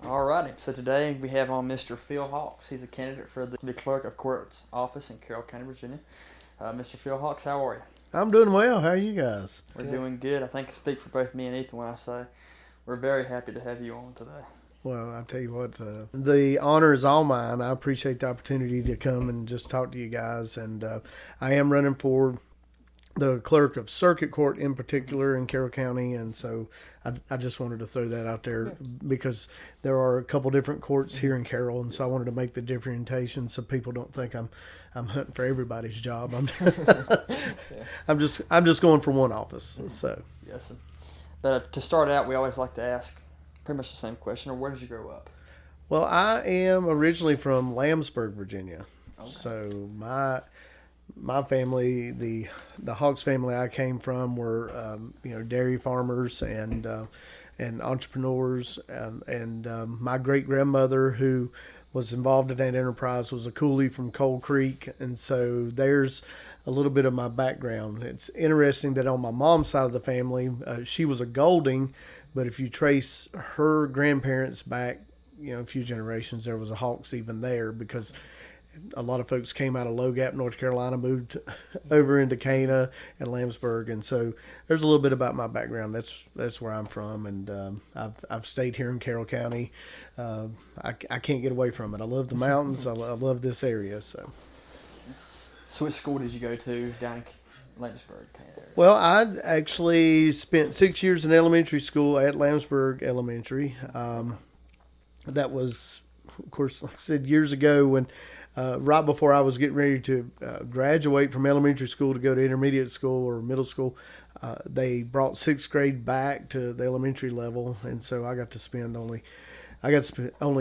Alrighty, so today we have on Mr. Phil Hawks. He's a candidate for the Clerk of Court's office in Carroll County, Virginia. Mr. Phil Hawks, how are you? I'm doing well. How are you guys? We're doing good. I think I speak for both me and Ethan when I say we're very happy to have you on today. Well, I tell you what, the honor is all mine. I appreciate the opportunity to come and just talk to you guys. And I am running for the Clerk of Circuit Court in particular in Carroll County. And so I just wanted to throw that out there because there are a couple different courts here in Carroll. And so I wanted to make the differentiation so people don't think I'm hunting for everybody's job. I'm just going for one office. So yes, sir. But to start out, we always like to ask pretty much the same question, or where did you grow up? Well, I am originally from Lambsburg, Virginia. Okay. So my family, the Hawks family I came from were dairy farmers and entrepreneurs, and my great grandmother, who was involved in that enterprise, was a coolie from Coal Creek, and so there's a little bit of my background. It's interesting that on my mom's side of the family, she was a Golding, but if you trace her grandparents back, a few generations, there was a Hawks even there, because a lot of folks came out of Low Gap, North Carolina, moved over into Cana and Lambsburg, and so there's a little bit about my background. That's where I'm from, and I've stayed here in Carroll County. I can't get away from it. I love the mountains. I love this area. So what school did you go to down in Lambsburg? Well, I actually spent 6 years in elementary school at Lambsburg Elementary. That was, of course, like I said, years ago when right before I was getting ready to graduate from elementary school to go to intermediate school or middle school. They brought sixth grade back to the elementary level, and so I got to spend only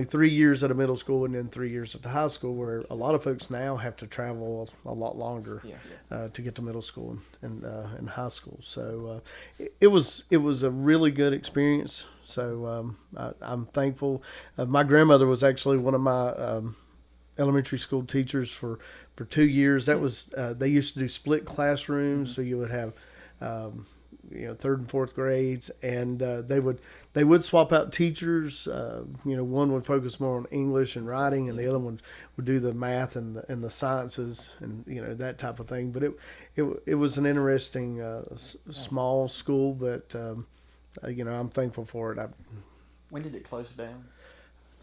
3 years at a middle school and then 3 years at the high school, where a lot of folks now have to travel a lot longer to get to middle school and high school. So it was a really good experience. So I'm thankful. My grandmother was actually one of my elementary school teachers for 2 years. That was they used to do split classrooms, so you would have third and fourth grades, and they would swap out teachers. One would focus more on English and writing, and the other one would do the math and the sciences and that type of thing. But it was an interesting small school, but I'm thankful for it. When did it close down?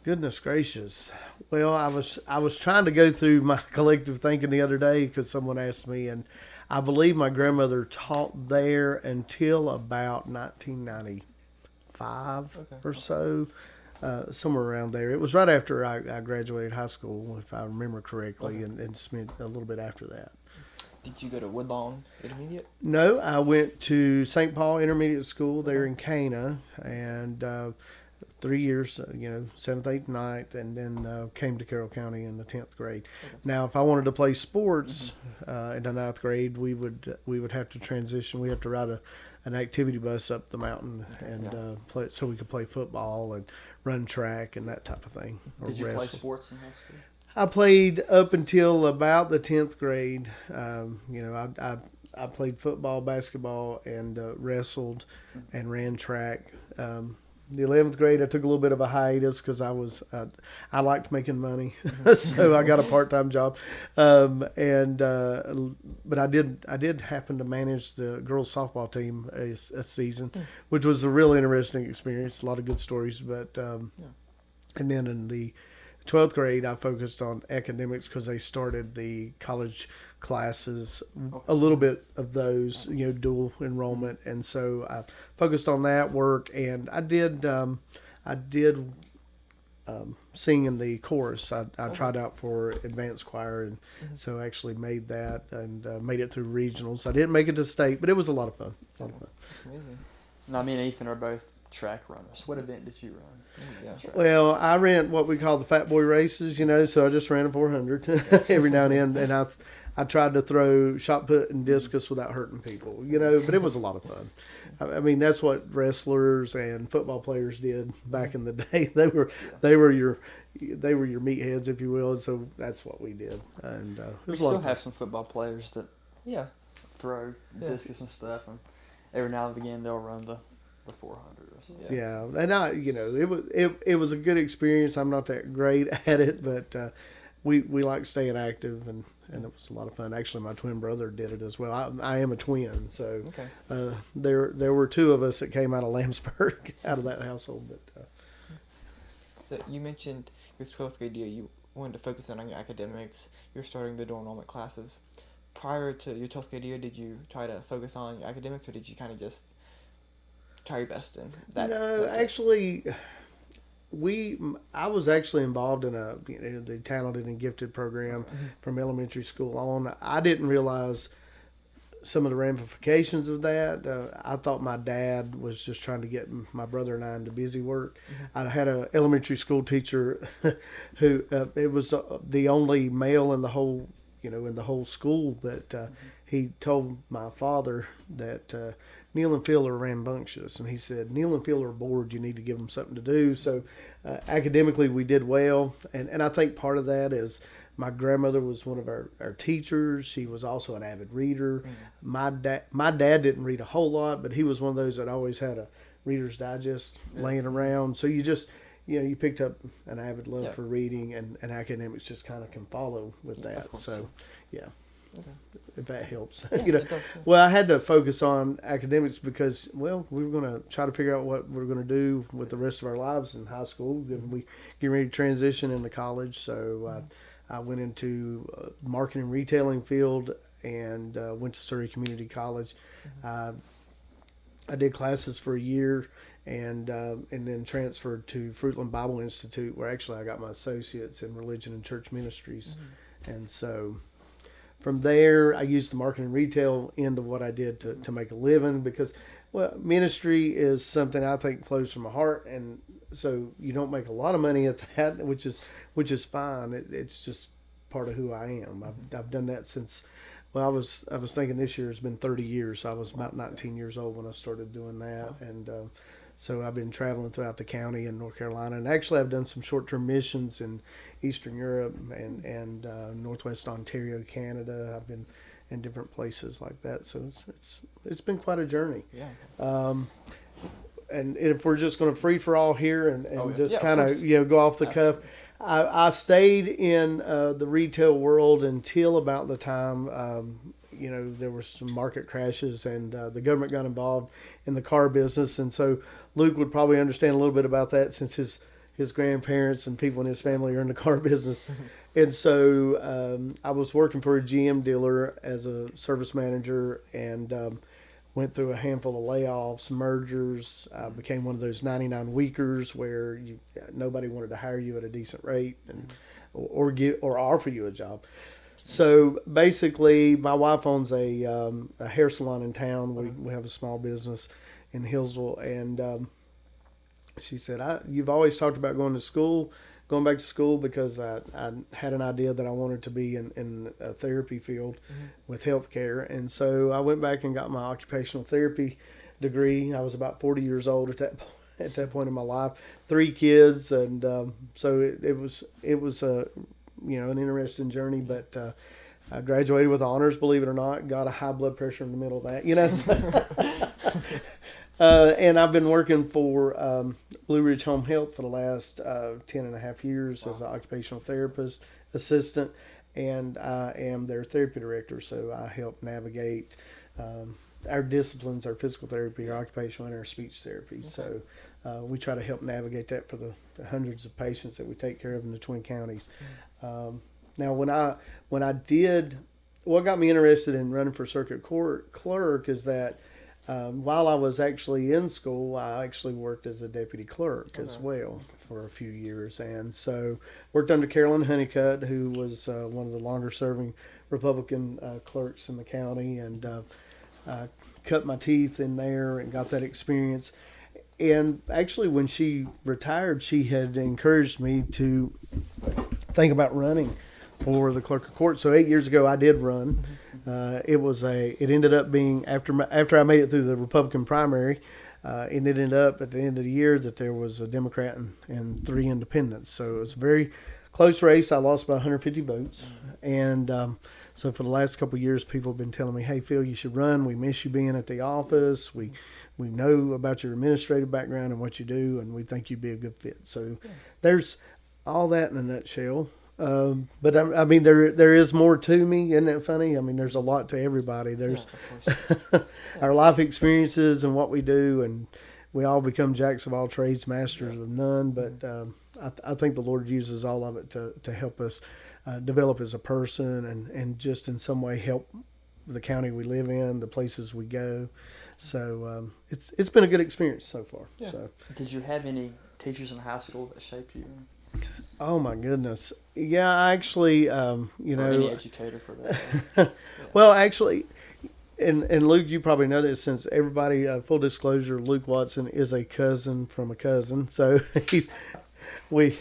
Goodness gracious. Well, I was trying to go through my collective thinking the other day because someone asked me, and I believe my grandmother taught there until about 1995 or so, somewhere around there. It was right after I graduated high school, if I remember correctly, and spent a little bit after that. Did you go to Woodlawn Intermediate? No, I went to St. Paul Intermediate School there in Cana, and 3 years, 7th, 8th, 9th, and then came to Carroll County in the 10th grade. Okay. Now, if I wanted to play sports in the 9th grade, we would have to transition. We have to ride an activity bus up the mountain and play, so we could play football and run track and that type of thing. Did you play sports in high school? I played up until about the 10th grade. I played football, basketball, and wrestled and ran track. The 11th grade, I took a little bit of a hiatus because I liked making money, so I got a part-time job. But I did happen to manage the girls softball team a season, which was a real interesting experience. A lot of good stories, but and then in the 12th grade, I focused on academics because they started the college classes, a little bit of those, dual enrollment, and so I focused on that work. And I did sing in the chorus. I tried out for advanced choir, and so I actually made that and made it through regionals. I didn't make it to state, but it was a lot of fun. That's amazing. Now, me and Ethan are both track runners. What event did you run? Well, I ran what we call the Fat Boy races, so I just ran a 400 every now and then, and I tried to throw shot put and discus without hurting people, but it was a lot of fun. I mean, that's what wrestlers and football players did back in the day. They were your meatheads, if you will, and so that's what we did. And we still have some football players that throw discus and stuff, and every now and again they'll run the the 400 or something. Yeah, and it was a good experience. I'm not that great at it, but we like staying active, and it was a lot of fun. Actually, my twin brother did it as well. I am a twin, so Okay. there were two of us that came out of Lambsburg, out of that household. But So you mentioned your 12th grade year, you wanted to focus in on your academics. You're starting the dual enrollment classes. Prior to your 12th grade year, did you try to focus on your academics, or did you kind of just try your best in that? no, actually, I was actually involved in the talented and gifted program from elementary school on. I didn't realize some of the ramifications of that. I thought my dad was just trying to get my brother and I into busy work. I had an elementary school teacher who it was the only male in the whole school that he told my father that Neil and Phil are rambunctious, and he said, Neil and Phil are bored, you need to give them something to do. So academically we did well, and I think part of that is my grandmother was one of our teachers. She was also an avid reader. My dad didn't read a whole lot, but he was one of those that always had a Reader's Digest laying around. So you picked up an avid love for reading, and academics just kind of can follow with that. So, yeah, if that helps. It does. Well, I had to focus on academics because, we were going to try to figure out what we were going to do with the rest of our lives in high school. We get ready to transition into college, so I went into marketing retailing field and went to Surrey Community College. I did classes for a year and then transferred to Fruitland Bible Institute, where actually I got my associates in religion and church ministries. And so from there, I used the marketing retail end of what I did to make a living, because ministry is something I think flows from my heart, and so you don't make a lot of money at that, which is fine. It's just part of who I am. I've done that since. Well, I was thinking this year has been 30 years. So I was about 19 years old when I started doing that, and so I've been traveling throughout the county in North Carolina, and actually I've done some short-term missions in Eastern Europe and Northwest Ontario, Canada. I've been in different places like that, so it's been quite a journey. Yeah. And if we're just going to free for all here and just kind of of go off the cuff, I stayed in the retail world until about the time there were some market crashes, and the government got involved in the car business, and so Luke would probably understand a little bit about that since his grandparents and people in his family are in the car business. And so I was working for a GM dealer as a service manager, and went through a handful of layoffs, mergers. I became one of those 99 weekers where nobody wanted to hire you at a decent rate or offer you a job. So basically, my wife owns a hair salon in town. We have a small business in Hillsville, and she said, "You've always talked about going back to school," because I had an idea that I wanted to be in a therapy field with healthcare. And so I went back and got my occupational therapy degree. I was about 40 years old at that point in my life, 3 kids. And so it was an interesting journey, but I graduated with honors, believe it or not, got a high blood pressure in the middle of that, and I've been working for Blue Ridge Home Health for the last 10 and a half years as an occupational therapist assistant, and I am their therapy director. So I help navigate our disciplines, our physical therapy, our occupational, and our speech therapy. So we try to help navigate that for the hundreds of patients that we take care of in the Twin Counties. Now, what got me interested in running for circuit court clerk is that while I was actually in school, I actually worked as a deputy clerk as well for a few years. And so worked under Carolyn Honeycutt, who was one of the longer serving Republican clerks in the county, and cut my teeth in there and got that experience. And actually, when she retired, she had encouraged me to think about running for the Clerk of Court. So 8 years ago, I did run. It ended up being after I made it through the Republican primary. It ended up at the end of the year that there was a Democrat and 3 independents. So it was a very close race. I lost by 150 votes, and so for the last couple of years, people have been telling me, "Hey, Phil, you should run. We miss you being at the office. We we know about your administrative background and what you do, and we think you'd be a good fit. So there's all that in a nutshell. But I mean, there is more to me. Isn't that funny? I mean, there's a lot to everybody. There's of course. our life experiences and what we do, and we all become jacks of all trades, masters of none. But I think the Lord uses all of it to help us develop as a person, and just in some way help the county we live in, the places we go. So it's been a good experience so far. Yeah. So. Did you have any teachers in high school that shaped you? Oh my goodness. Yeah, I actually, Or any educator for that? well, actually, and Luke, you probably know this since everybody, full disclosure, Luke Watson is a cousin from a cousin. So we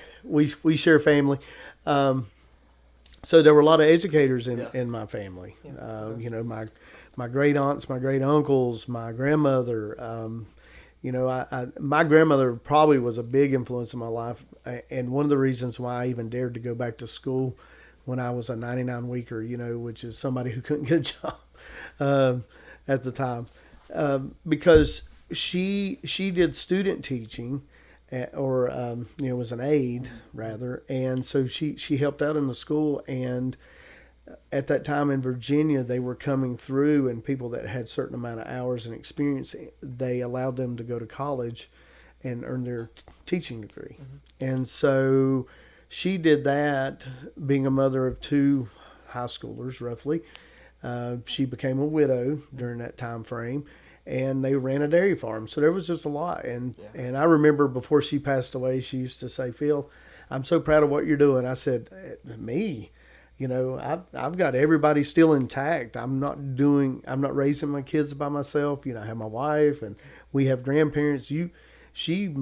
share family. So there were a lot of educators in my family. Yeah. My great aunts, my great uncles, my grandmother. My grandmother probably was a big influence in my life, and one of the reasons why I even dared to go back to school when I was a 99-weeker, which is somebody who couldn't get a job at the time, because she did student teaching, was an aide rather, and so she helped out in the school. And at that time in Virginia, they were coming through, and people that had certain amount of hours and experience, they allowed them to go to college and earn their teaching degree. And so she did that, being a mother of 2 high schoolers, roughly. She became a widow during that time frame, and they ran a dairy farm. So there was just a lot. And I remember before she passed away, she used to say, "Phil, I'm so proud of what you're doing." I said, "Me? I've got everybody still intact. I'm not raising my kids by myself. I have my wife, and we have grandparents. She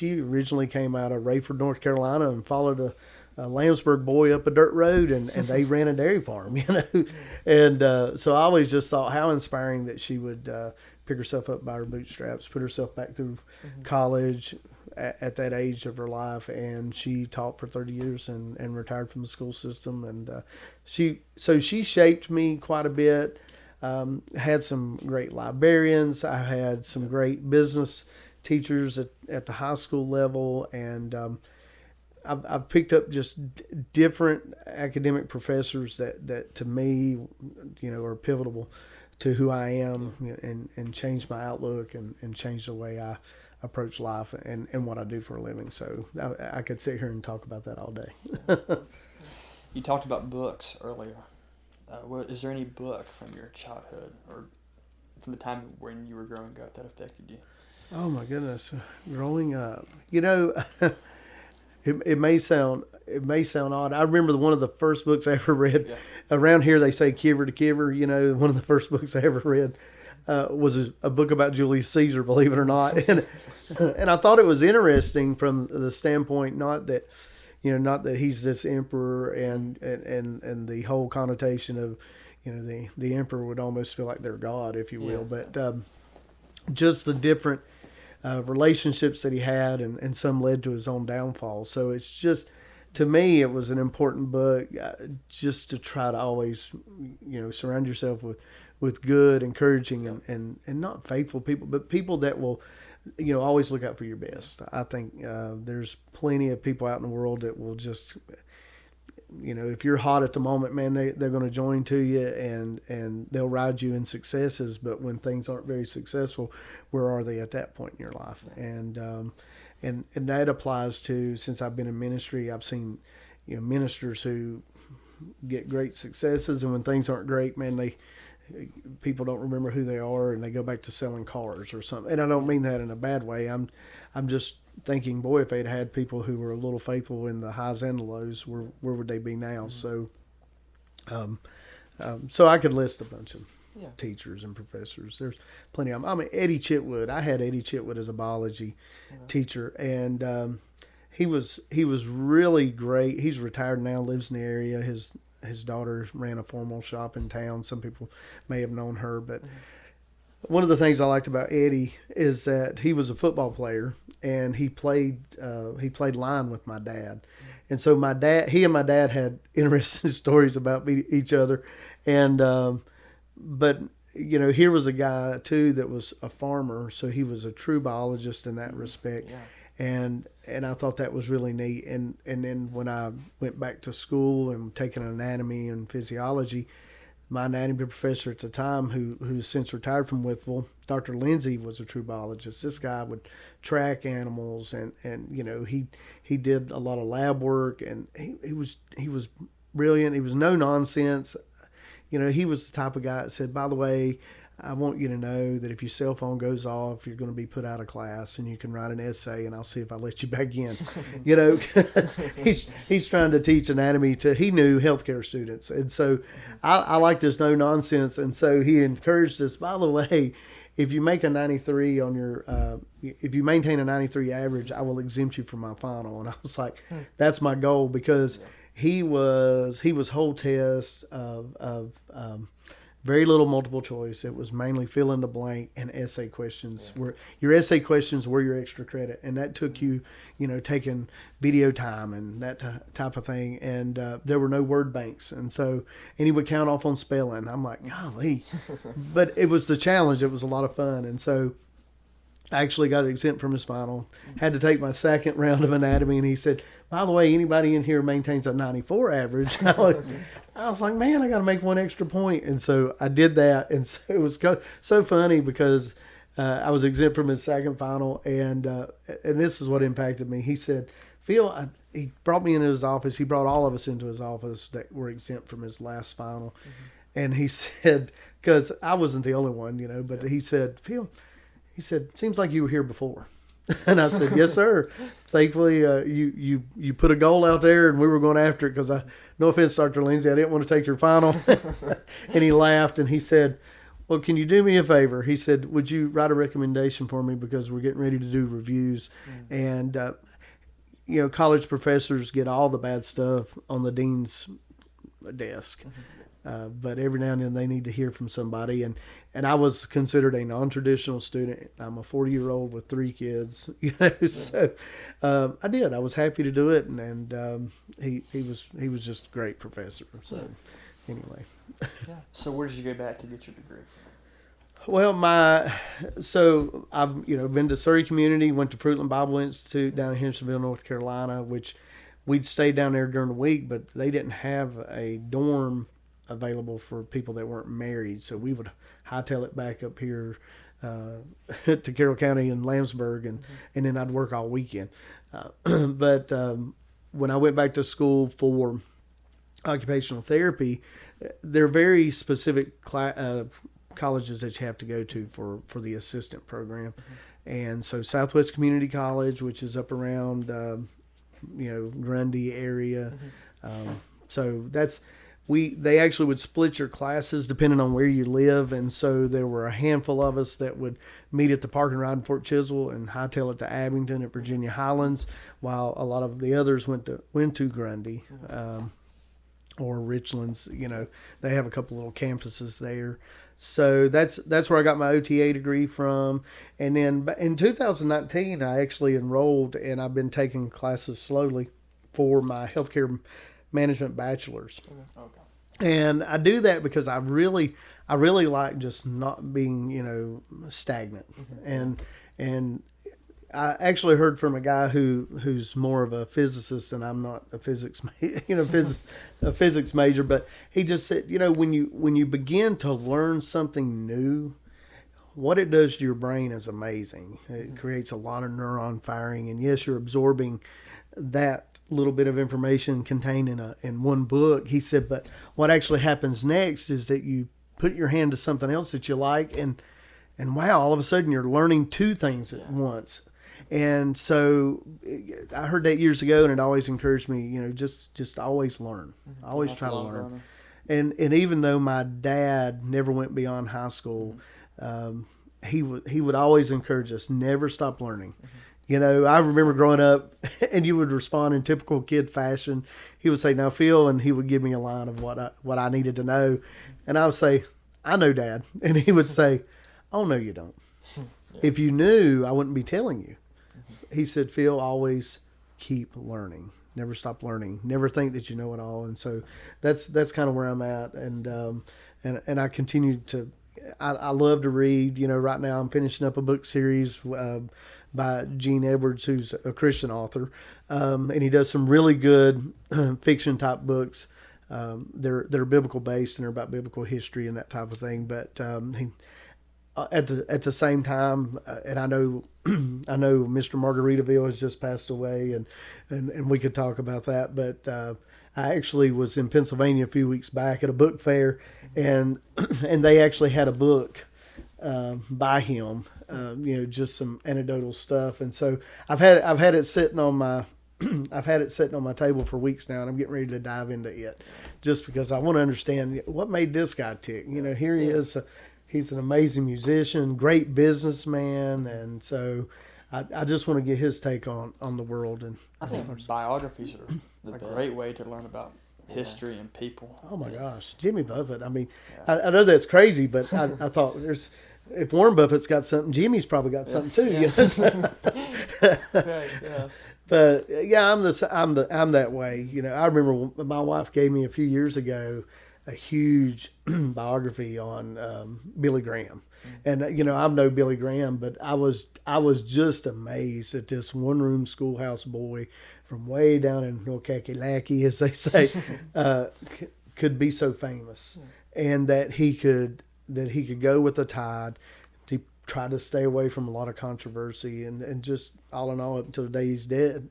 originally came out of Rayford, North Carolina, and followed a Lambsburg boy up a dirt road, and they ran a dairy farm, And so I always just thought how inspiring that she would pick herself up by her bootstraps, put herself back through college at that age of her life, and she taught for 30 years and retired from the school system. And she shaped me quite a bit. Had some great librarians. I had some great business teachers at the high school level, and I've picked up just different academic professors that to me, are pivotal to who I am, and changed my outlook and changed the way I approach life and what I do for a living. So I could sit here and talk about that all day. You talked about books earlier. Is there any book from your childhood or from the time when you were growing up that affected you? Oh my goodness, growing up, it may sound odd. I remember one of the first books I ever read. Yeah. Around here they say kiver to kiver. One of the first books I ever read was a book about Julius Caesar, believe it or not. And I thought it was interesting from the standpoint not that he's this emperor and the whole connotation of the emperor would almost feel like they're God, if you will, but just the different relationships that he had, and some led to his own downfall. So it's just, to me, it was an important book, just to try to always surround yourself with good, encouraging, and not faithful people, but people that will always look out for your best. I think there's plenty of people out in the world that will just, if you're hot at the moment, man, they're going to join to you, and they'll ride you in successes. But when things aren't very successful, where are they at that point in your life? And that applies to, since I've been in ministry, I've seen ministers who get great successes, and when things aren't great, man, people don't remember who they are, and they go back to selling cars or something. And I don't mean that in a bad way. I'm just thinking, boy, if they'd had people who were a little faithful in the highs and the lows, where would they be now? So I could list a bunch of teachers and professors. There's plenty of them. I mean, Eddie Chitwood. I had Eddie Chitwood as a biology teacher, and he was really great. He's retired now, lives in the area. His daughter ran a formal shop in town. Some people may have known her, but one of the things I liked about Eddie is that he was a football player, and he played line with my dad. And so he and my dad had interesting stories about each other. And but here was a guy too that was a farmer, so he was a true biologist in that respect. Yeah. And I thought that was really neat. And then when I went back to school and taking anatomy and physiology, my anatomy professor at the time, who's since retired from Whitville, Dr. Lindsay, was a true biologist. This guy would track animals, and he did a lot of lab work, and he was brilliant. He was no nonsense. He was the type of guy that said, by the way, I want you to know that if your cell phone goes off, you're going to be put out of class, and you can write an essay, and I'll see if I let you back in. He's trying to teach anatomy he knew healthcare students. And so I like this no nonsense. And so he encouraged us, by the way, if you make a 93 on your, if you maintain a 93 average, I will exempt you from my final. And I was like, that's my goal, because he was whole test of very little multiple choice. It was mainly fill in the blank and essay questions. Were your essay questions were your extra credit, and that took you, taking video time and that type of thing. And there were no word banks, and he would count off on spelling. I'm like, golly, but it was the challenge. It was a lot of fun, and so I actually got exempt from his final. Had to take my second round of anatomy, and he said, by the way, anybody in here maintains a 94 average. I was like, man, I got to make one extra point. And so I did that. And so it was so funny because I was exempt from his second final. And this is what impacted me. He said, Phil, he brought me into his office. He brought all of us into his office that were exempt from his last final. Mm-hmm. And he said, because I wasn't the only one, but he said, Phil, seems like you were here before. And I said, yes, sir. Thankfully, you put a goal out there, and we were going after it because no offense, Dr. Lindsay, I didn't want to take your final. And he laughed, and he said, well, can you do me a favor? He said, would you write a recommendation for me, because we're getting ready to do reviews. Mm-hmm. And, college professors get all the bad stuff on the dean's desk. Mm-hmm. But every now and then they need to hear from somebody. And I was considered a non-traditional student. I'm a 40-year-old with 3 kids. So I did. I was happy to do it, and he was just a great professor. So anyway. Yeah. So where did you go back to get your degree from? Well, I've been to Surrey Community, went to Fruitland Bible Institute down in Hendersonville, North Carolina, which we'd stayed down there during the week, but they didn't have a dorm available for people that weren't married, so we would hightail it back up here to Carroll County and Lambsburg, and then I'd work all weekend. But when I went back to school for occupational therapy, there are very specific colleges that you have to go to for the assistant program. And so Southwest Community College, which is up around Grundy area, so that's they actually would split your classes depending on where you live, and so there were a handful of us that would meet at the parking lot in Fort Chiswell and hightail it to Abington at Virginia Highlands, while a lot of the others went to Grundy or Richlands. They have a couple little campuses there. So that's where I got my OTA degree from. And then in 2019, I actually enrolled, and I've been taking classes slowly for my healthcare management bachelor's. Okay. And I do that because I really like just not being, stagnant. And I actually heard from a guy who's more of a physicist, and I'm not a physics major, but he just said, when you begin to learn something new, what it does to your brain is amazing. It creates a lot of neuron firing, and yes, you're absorbing that little bit of information contained in one book. He said, but what actually happens next is that you put your hand to something else that you like, and wow, all of a sudden you're learning 2 things at once. And so I heard that years ago, and it always encouraged me, just always learn. Always try to learn. And even though my dad never went beyond high school, he would always encourage us, never stop learning. I remember growing up, and you would respond in typical kid fashion. He would say, now, Phil, and he would give me a line of what I needed to know. And I would say, I know, Dad. And he would say, oh, no, you don't. If you knew, I wouldn't be telling you. He said, Phil, always keep learning. Never stop learning. Never think that you know it all. And so that's kind of where I'm at. And I continue to, I love to read. Right now I'm finishing up a book series by Gene Edwards, who's a Christian author, and he does some really good fiction type books. They're biblical based and they're about biblical history and that type of thing. But he, at the same time, and I know Mr. Margaritaville has just passed away, and we could talk about that. But I actually was in Pennsylvania a few weeks back at a book fair, and they actually had a book by him. Just some anecdotal stuff, and so I've had it sitting on my I've had it sitting on my table for weeks now, and I'm getting ready to dive into it, just because I want to understand what made this guy tick. Here he is. He's an amazing musician, great businessman, and so I just want to get his take on the world. And I think biographies are a great way to learn about history and people. Oh my gosh, Jimmy Buffett. I mean, I know that's crazy, but I thought if Warren Buffett's got something, Jimmy's probably got something too. Right, yeah. But yeah, I'm that way. I remember my wife gave me a few years ago a huge biography on Billy Graham, and I know Billy Graham, but I was just amazed that this one room schoolhouse boy from way down in North Kakalaki, as they say, could be so famous, and that he could go with the tide. He tried to stay away from a lot of controversy, and just all in all, up until the day he's dead,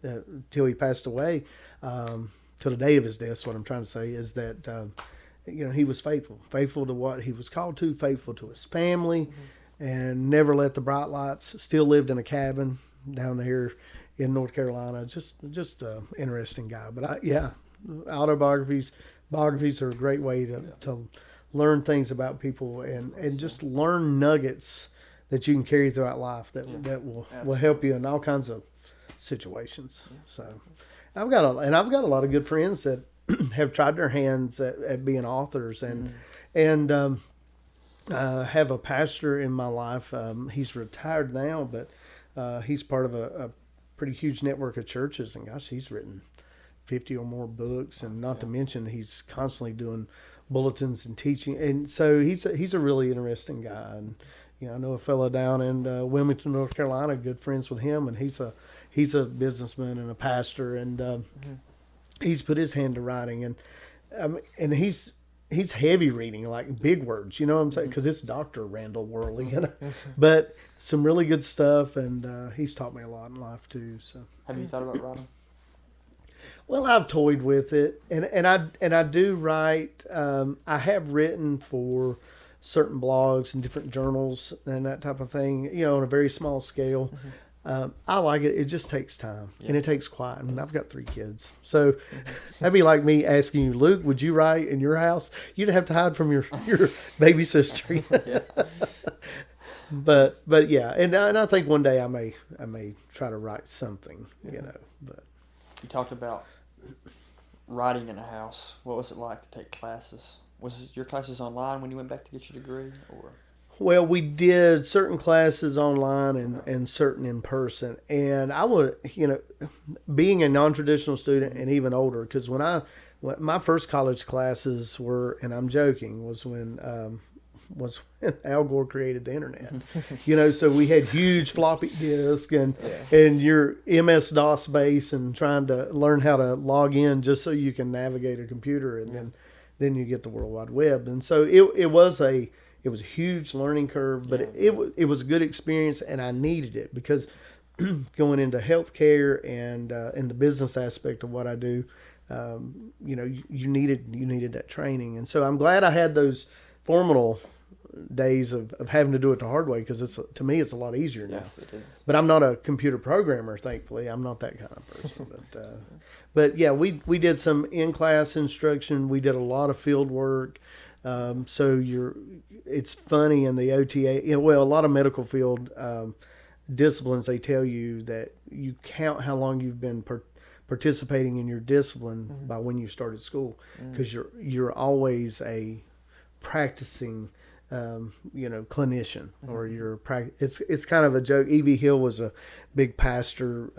till he passed away, till the day of his death. Is what I'm trying to say is that he was faithful to what he was called to, faithful to his family, and never let the bright lights. Still lived in a cabin down there in North Carolina. Just interesting guy. But biographies are a great way to learn things about people and just learn nuggets that you can carry throughout life that will help you in all kinds of situations. Yeah. So I've got a lot of good friends that have tried their hands at being authors, and have a pastor in my life. He's retired now, but he's part of a pretty huge network of churches, and gosh, he's written 50 or more books, and not to mention he's constantly doing bulletins and teaching, and so he's a really interesting guy. And I know a fellow down in Wilmington, North Carolina, good friends with him, and he's a businessman and a pastor, and he's put his hand to writing, and he's heavy reading, like big words, you know what I'm saying? Because it's Dr. Randall Worley, but some really good stuff, and he's taught me a lot in life too. So, have you thought about writing? Well, I've toyed with it, and I do write. I have written for certain blogs and different journals and that type of thing, on a very small scale. I like it. It just takes time, and it takes quiet. And I've got 3 kids, so that'd be like me asking you, Luke, would you write in your house? You'd have to hide from your baby sister. But yeah, and I think one day I may try to write something, But you talked about writing in a house. What was it like to take classes? Was your classes online when you went back to get your degree, or? Well, we did certain classes online and certain in person. And I would, being a non-traditional student and even older, because when my first college classes were, and I'm joking, was when Al Gore created the internet. So we had huge floppy disk and your MS-DOS base and trying to learn how to log in just so you can navigate a computer, and then you get the World Wide Web. And so it was a huge learning curve, but it was a good experience, and I needed it because going into healthcare and in the business aspect of what I do, you needed that training. And so I'm glad I had those formal days of having to do it the hard way, because to me it's a lot easier now. Yes, it is. But I'm not a computer programmer, thankfully. I'm not that kind of person. But yeah, we did some in-class instruction. We did a lot of field work. So it's funny in the OTA. A lot of medical field disciplines, they tell you that you count how long you've been participating in your discipline by when you started school, because you're always a practicing clinician or your practice. It's kind of a joke. E.V. Hill was a big pastor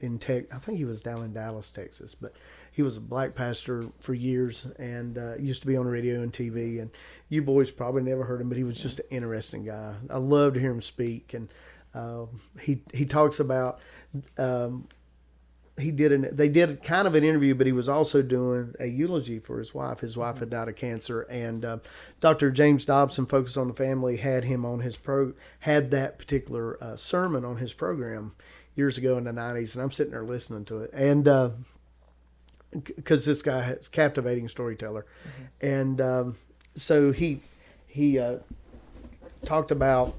in I think he was down in Dallas, Texas, but he was a black pastor for years and used to be on radio and TV. And you boys probably never heard him, but he was just an interesting guy. I love to hear him speak. And he talks about they did kind of an interview, but he was also doing a eulogy for his wife. His wife had died of cancer, and Dr. James Dobson, Focus on the Family, had him on had that particular sermon on his program years ago in the 90s, and I'm sitting there listening to it, and because this guy is a captivating storyteller, and so he talked about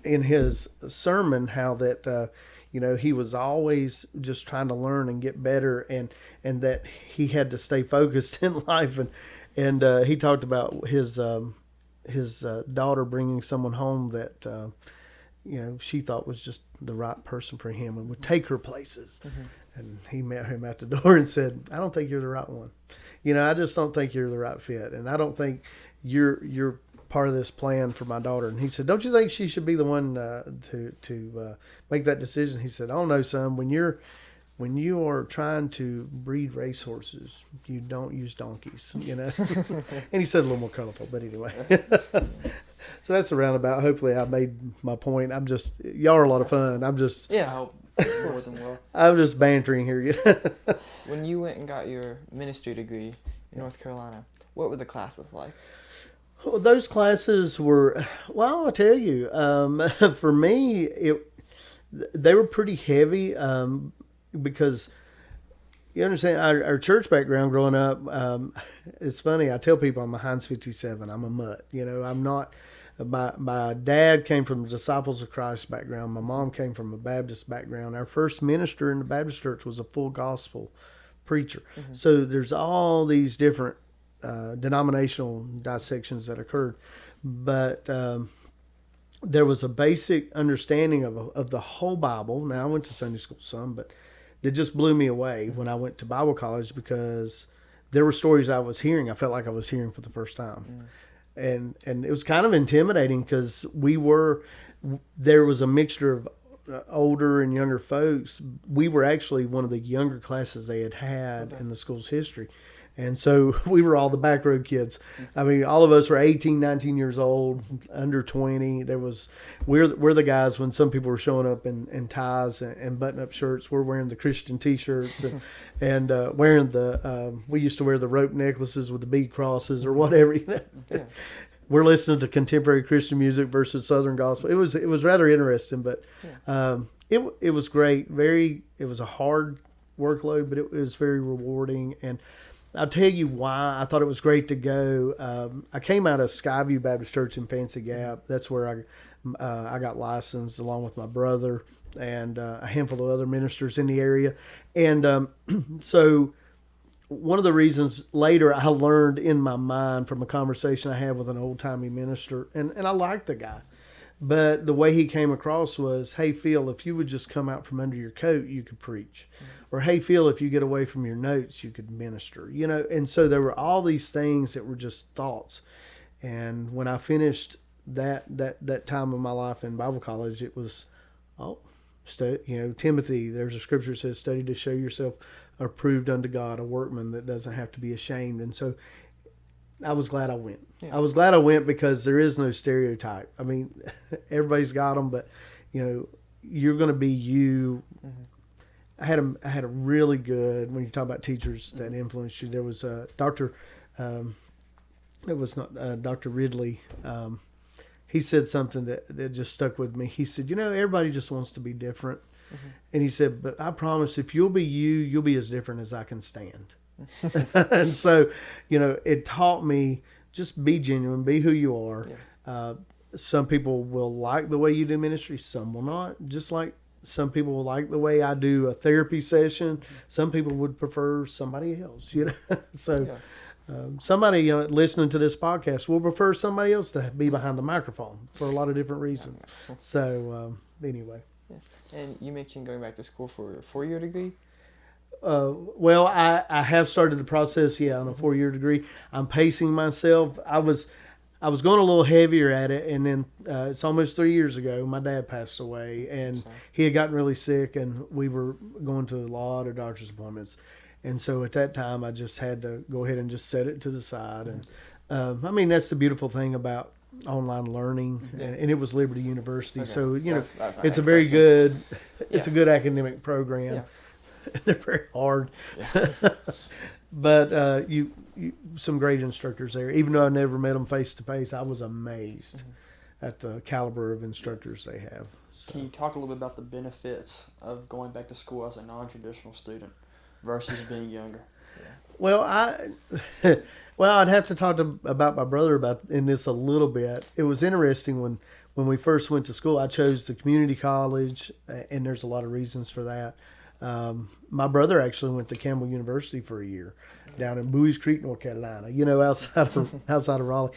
in his sermon how that he was always just trying to learn and get better, and that he had to stay focused in life, and he talked about his daughter bringing someone home that she thought was just the right person for him and would take her places. And he met him at the door and said, "I don't think you're the right one. I just don't think you're the right fit, and I don't think you're part of this plan for my daughter." And he said, "Don't you think she should be the one to make that decision?" He said, "Oh no, son. When you are trying to breed racehorses, you don't use donkeys." And he said a little more colorful, but anyway. So that's a roundabout. Hopefully, I made my point. Y'all are a lot of fun. I hope more than well. I'm just bantering here. When you went and got your ministry degree in North Carolina, what were the classes like? Well, those classes were, I'll tell you, for me, they were pretty heavy because you understand our church background growing up. It's funny. I tell people I'm a Heinz 57. I'm a mutt. I'm not. My dad came from the Disciples of Christ background. My mom came from a Baptist background. Our first minister in the Baptist church was a full gospel preacher. So there's all these different denominational dissections that occurred, but there was a basic understanding of the whole Bible. Now I went to Sunday school some, but it just blew me away when I went to Bible college because there were stories I was hearing. I felt like I was hearing for the first time, and it was kind of intimidating because there was a mixture of older and younger folks. We were actually one of the younger classes they had in the school's history. And so we were all the back road kids. I mean, all of us were 18, 19 years old, under 20. We're the guys when some people were showing up in ties and button-up shirts. We're wearing the Christian T-shirts and wearing we used to wear the rope necklaces with the bead crosses or whatever. Yeah. We're listening to contemporary Christian music versus Southern gospel. It was rather interesting, but it was great. It was a hard workload, but it was very rewarding. And I'll tell you why I thought it was great to go. I came out of Skyview Baptist Church in Fancy Gap. That's where I got licensed along with my brother and a handful of other ministers in the area. And so one of the reasons later I learned in my mind from a conversation I had with an old-timey minister, and I liked the guy, but the way he came across was, "Hey, Phil, if you would just come out from under your coat, you could preach." Or, "Hey, Phil, if you get away from your notes, you could minister." And so there were all these things that were just thoughts. And when I finished that time of my life in Bible college, it was, Timothy, there's a scripture that says, "Study to show yourself approved unto God, a workman that doesn't have to be ashamed." And so I was glad I went. Yeah. I was glad I went because there is no stereotype. I mean, everybody's got them, but, you're going to be you. I had a really good, when you talk about teachers that influenced you, there was a Dr. It was not Dr. Ridley. He said something that just stuck with me. He said, everybody just wants to be different. And he said, "But I promise if you'll be you, you'll be as different as I can stand." And so, it taught me just be genuine, be who you are. Yeah. Some people will like the way you do ministry. Some will not. Just like some people will like the way I do a therapy session. Some people would prefer somebody else, So somebody listening to this podcast will prefer somebody else to be behind the microphone for a lot of different reasons. So anyway. Yeah. And you mentioned going back to school for a 4-year degree? Well, I have started the process, on a 4-year degree. I'm pacing myself. I was going a little heavier at it, and then it's almost 3 years ago. My dad passed away, and Sorry. he had gotten really sick, and we were going to a lot of doctor's appointments. And so at that time, I just had to go ahead and just set it to the side. And I mean, that's the beautiful thing about online learning, and it was Liberty University. Okay. So That's my it's a next very question. good, it's a Yeah. good academic program. Yeah. They're very hard. Yeah. But you some great instructors there. Even though I never met them face to face, I was amazed at the caliber of instructors they have. So. Can you talk a little bit about the benefits of going back to school as a non-traditional student versus being younger? Well, I'd have to talk about my brother in this a little bit. It was interesting when we first went to school. I chose the community college, and there's a lot of reasons for that. My brother actually went to Campbell University for a year down in Bowie's Creek, North Carolina, outside of Raleigh.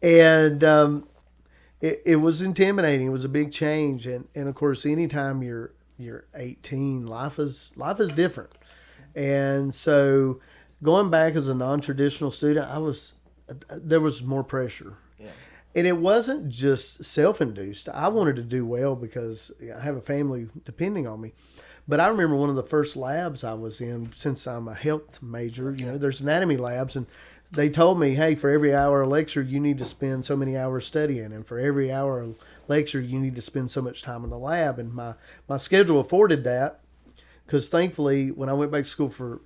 And it was intimidating. It was a big change. And of course, anytime you're 18, life is different. And so going back as a non-traditional student, there was more pressure. Yeah. And it wasn't just self-induced. I wanted to do well because I have a family depending on me. But I remember one of the first labs I was in, since I'm a health major, there's anatomy labs, and they told me, hey, for every hour of lecture, you need to spend so many hours studying, and for every hour of lecture, you need to spend so much time in the lab. And my schedule afforded that, because thankfully, when I went back to school for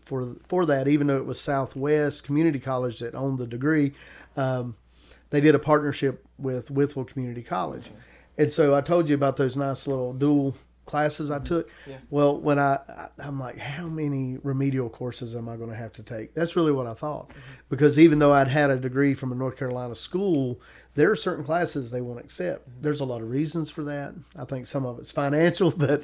that, even though it was Southwest Community College that owned the degree, they did a partnership with Withville Community College. And so I told you about those nice little dual classes I took. Yeah. Well, when I'm like, how many remedial courses am I going to have to take? That's really what I thought. Because even though I'd had a degree from a North Carolina school, there are certain classes they won't accept. There's a lot of reasons for that. I think some of it's financial, but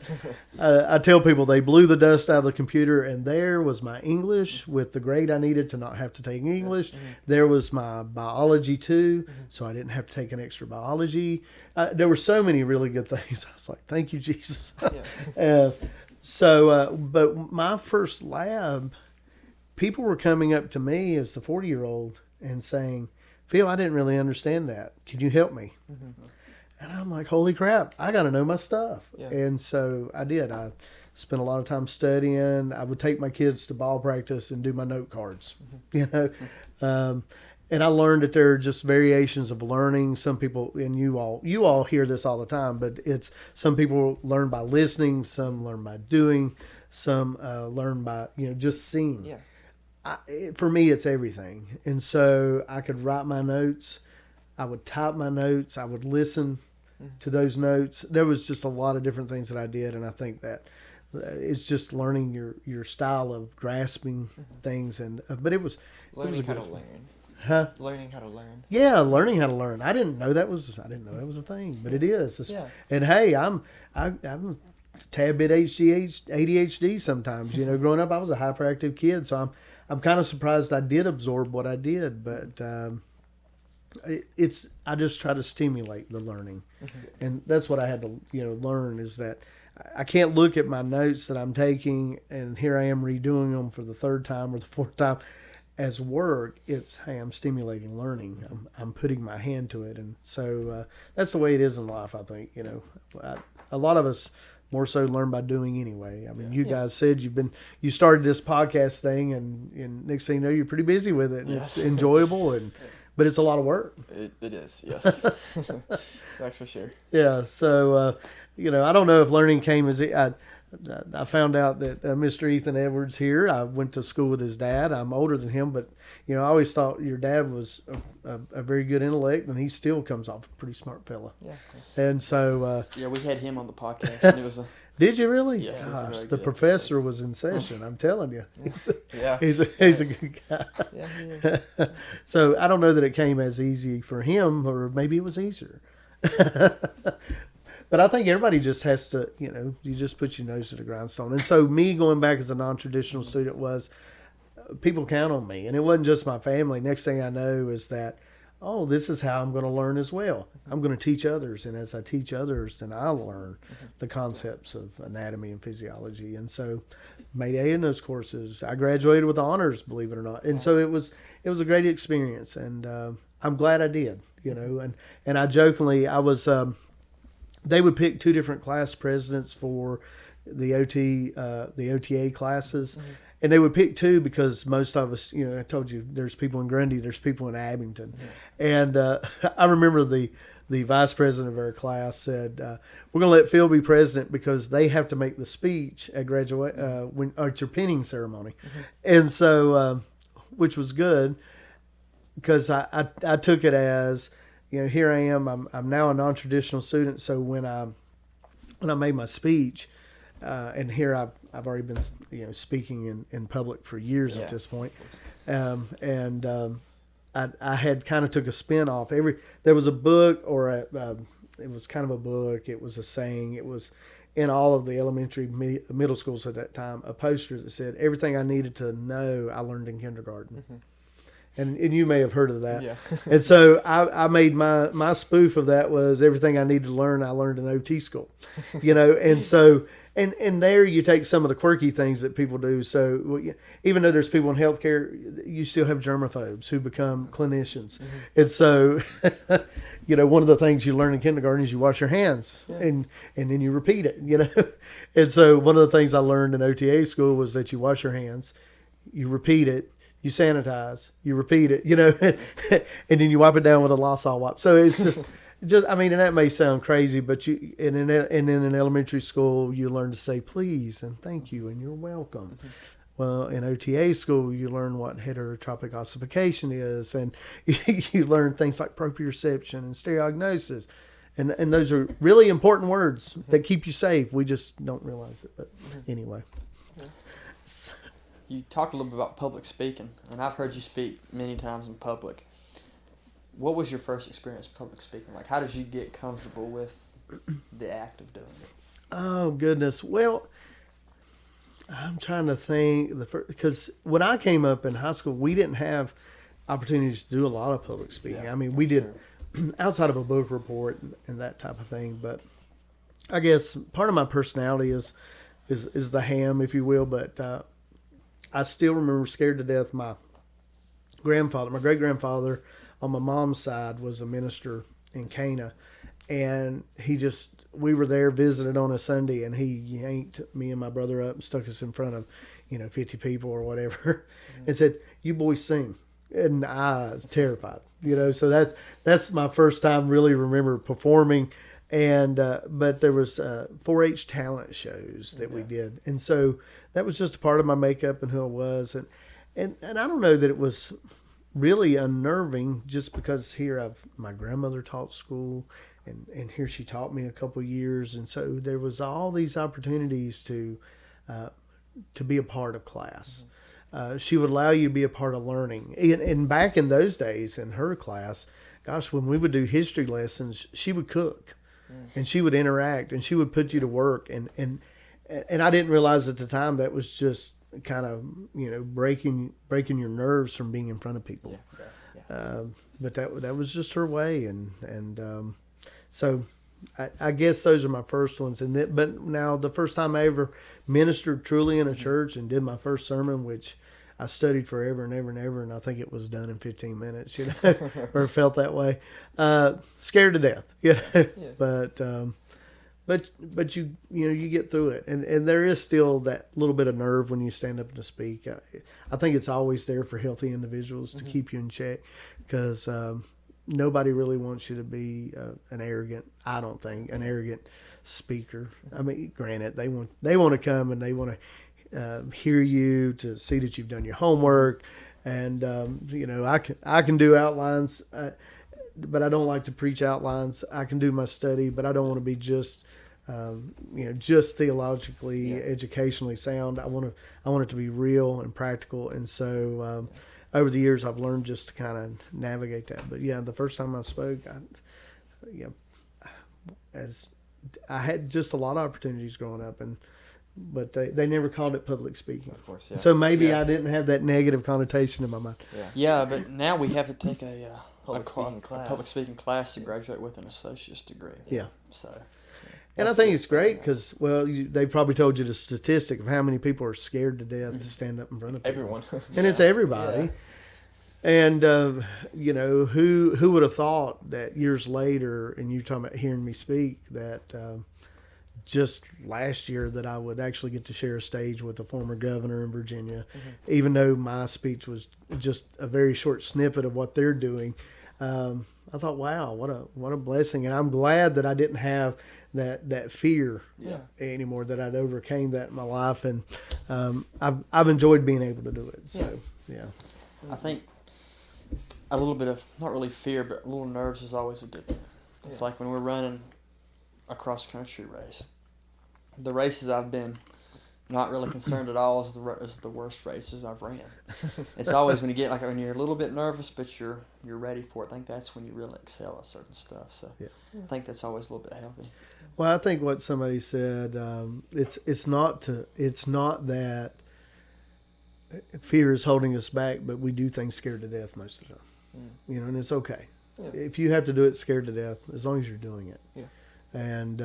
I tell people they blew the dust out of the computer, and there was my English with the grade I needed to not have to take English. There was my biology too, so I didn't have to take an extra biology. There were so many really good things. I was like, thank you, Jesus. But my first lab, people were coming up to me as the 40-year-old and saying, Phil, I didn't really understand that. Can you help me? And I'm like, holy crap, I got to know my stuff. Yeah. And so I did. I spent a lot of time studying. I would take my kids to ball practice and do my note cards, and I learned that there are just variations of learning. Some people, and you all hear this all the time, but it's some people learn by listening, some learn by doing, some learn by just seeing. Yeah. For me, it's everything. And so I could write my notes. I would type my notes. I would listen to those notes. There was just a lot of different things that I did. And I think that it's just learning your style of grasping things. But it was Learning a how good to learn. Huh? Learning how to learn. Yeah, learning how to learn. I didn't know that was a thing, but it is. Yeah. And hey, I'm a tad bit ADHD sometimes. Growing up, I was a hyperactive kid, so I'm kind of surprised I did absorb what I did, but I just try to stimulate the learning, and that's what I had to learn, is that I can't look at my notes that I'm taking and here I am redoing them for the third time or the fourth time as work. It's, hey, I'm stimulating learning. I'm putting my hand to it, and so that's the way it is in life. I think a lot of us more so learn by doing anyway. I mean, you guys said you started this podcast thing, and next thing you know, you're pretty busy with it, and it's enjoyable, but it's a lot of work. It is, yes. That's for sure. Yeah. So, I don't know if learning came as I found out that Mr. Ethan Edwards here, I went to school with his dad. I'm older than him, but I always thought your dad was a very good intellect, and he still comes off a pretty smart fella. Yeah. And so we had him on the podcast, and it was did you really? Yes, it was a Gosh, very the good professor was in session. I'm telling you, Yeah. he's a good guy. Yeah, he is. So I don't know that it came as easy for him, or maybe it was easier. But I think everybody just has to, you just put your nose to the grindstone. And so me going back as a non-traditional student was, people count on me. And it wasn't just my family. Next thing I know is that, oh, this is how I'm going to learn as well. I'm going to teach others. And as I teach others, then I'll learn the concepts of anatomy and physiology. And so made A in those courses. I graduated with honors, believe it or not. And so it was a great experience. And I'm glad I did, and I jokingly, I was, they would pick 2 different class presidents for the OTA classes. Mm-hmm. And they would pick 2 because most of us, I told you, there's people in Grundy, there's people in Abington. And I remember the vice president of our class said, we're going to let Phil be president because they have to make the speech at at your pinning ceremony. And so, which was good because I took it as, here I am, I'm now a non-traditional student. So when I made my speech, and here I've already been, speaking in public for years at this point. I had kind of took a spin off. There was a book it was kind of a book. It was a saying. It was in all of the elementary, middle schools at that time, a poster that said, everything I needed to know, I learned in kindergarten. Mm-hmm. And you may have heard of that. Yeah. And so I made my spoof of that was everything I needed to learn, I learned in OT school, and so, and there you take some of the quirky things that people do. So even though there's people in healthcare, you still have germaphobes who become clinicians. Mm-hmm. And so, one of the things you learn in kindergarten is you wash your hands and then you repeat it, And so one of the things I learned in OTA school was that you wash your hands, you repeat it, you sanitize, you repeat it, and then you wipe it down with a Lysol wipe. So it's just, and that may sound crazy, but and then in elementary school, you learn to say please and thank you and you're welcome. Mm-hmm. Well, in OTA school, you learn what heterotropic ossification is, and you learn things like proprioception and stereognosis. And those are really important words that keep you safe. We just don't realize it. But anyway. You talked a little bit about public speaking, and I've heard you speak many times in public. What was your first experience public speaking? Like, how did you get comfortable with the act of doing it? Oh, goodness. Well, I'm trying to think. Because when I came up in high school, we didn't have opportunities to do a lot of public speaking. Yeah, we did outside of a book report and that type of thing. But I guess part of my personality is the ham, if you will. But I still remember scared to death my great-grandfather on my mom's side was a minister in Cana, and we were there visited on a Sunday, and he yanked me and my brother up and stuck us in front of 50 people or whatever, and said, "You boys sing," and I was terrified, so that's my first time really remember performing. And but there was 4-H talent shows that we did, and so that was just a part of my makeup and who I was, and I don't know that it was really unnerving just because here my grandmother taught school, and here she taught me a couple of years, and so there was all these opportunities to be a part of class. She would allow you to be a part of learning, and back in those days in her class, gosh, when we would do history lessons, she would cook. And she would interact, and she would put you to work, and I didn't realize at the time that was just kind of breaking your nerves from being in front of people. But that was just her way, and so I guess those are my first ones. But now the first time I ever ministered truly in a church and did my first sermon, which I studied forever and ever and ever, and I think it was done in 15 minutes, or felt that way. Scared to death, But you get through it, and there is still that little bit of nerve when you stand up to speak. I think it's always there for healthy individuals to keep you in check, because nobody really wants you to be an arrogant speaker. I mean, granted, they want to come and they want to hear you, to see that you've done your homework, and I can do outlines, but I don't like to preach outlines. I can do my study, but I don't want to be just theologically, educationally sound. I want it to be real and practical, and so over the years I've learned just to kind of navigate that. But the first time I spoke, as I had just a lot of opportunities growing up, but they never called it public speaking. Of course, So maybe I didn't have that negative connotation in my mind. Yeah, but now we have to take a public speaking class to graduate with an associate's degree. Yeah. So. And I think it's great because, they probably told you the statistic of how many people are scared to death to stand up in front of people. Everyone. And it's everybody. And who would have thought that years later, and you're talking about hearing me speak, that just last year that I would actually get to share a stage with a former governor in Virginia, even though my speech was just a very short snippet of what they're doing. I thought, wow, what a blessing, and I'm glad that I didn't have that fear anymore. That I'd overcame that in my life, and I've enjoyed being able to do it. So yeah. I think a little bit of, not really fear, but a little nerves is always a good thing. It's like when we're running a cross-country race. The races I've been not really concerned at all is the worst races I've ran. It's always when you get, like, when you're a little bit nervous, but you're ready for it. I think that's when you really excel at certain stuff. So I think that's always a little bit healthy. Well, I think what somebody said, it's not that fear is holding us back, but we do things scared to death most of the time. And it's okay. Yeah. If you have to do it scared to death, as long as you're doing it. Yeah. And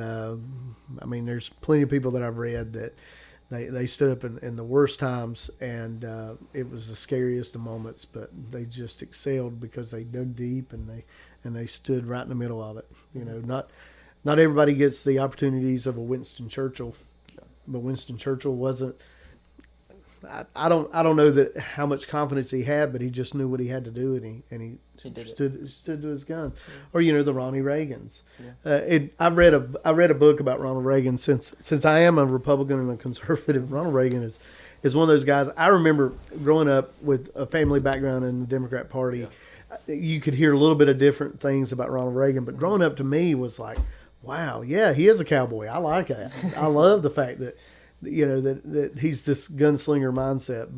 there's plenty of people that I've read that they stood up in the worst times, and it was the scariest of moments, but they just excelled because they dug deep and they stood right in the middle of it. Not everybody gets the opportunities of a Winston Churchill, but Winston Churchill wasn't. I don't know that how much confidence he had, but he just knew what he had to do, and he stood to his gun. Yeah. Or the Ronnie Reagans. Yeah. I read a book about Ronald Reagan. Since I am a Republican and a conservative, Ronald Reagan is one of those guys. I remember growing up with a family background in the Democrat Party. Yeah. You could hear a little bit of different things about Ronald Reagan, but growing up to me was like, wow, yeah, he is a cowboy. I like that. I love the fact that that he's this gunslinger mindset,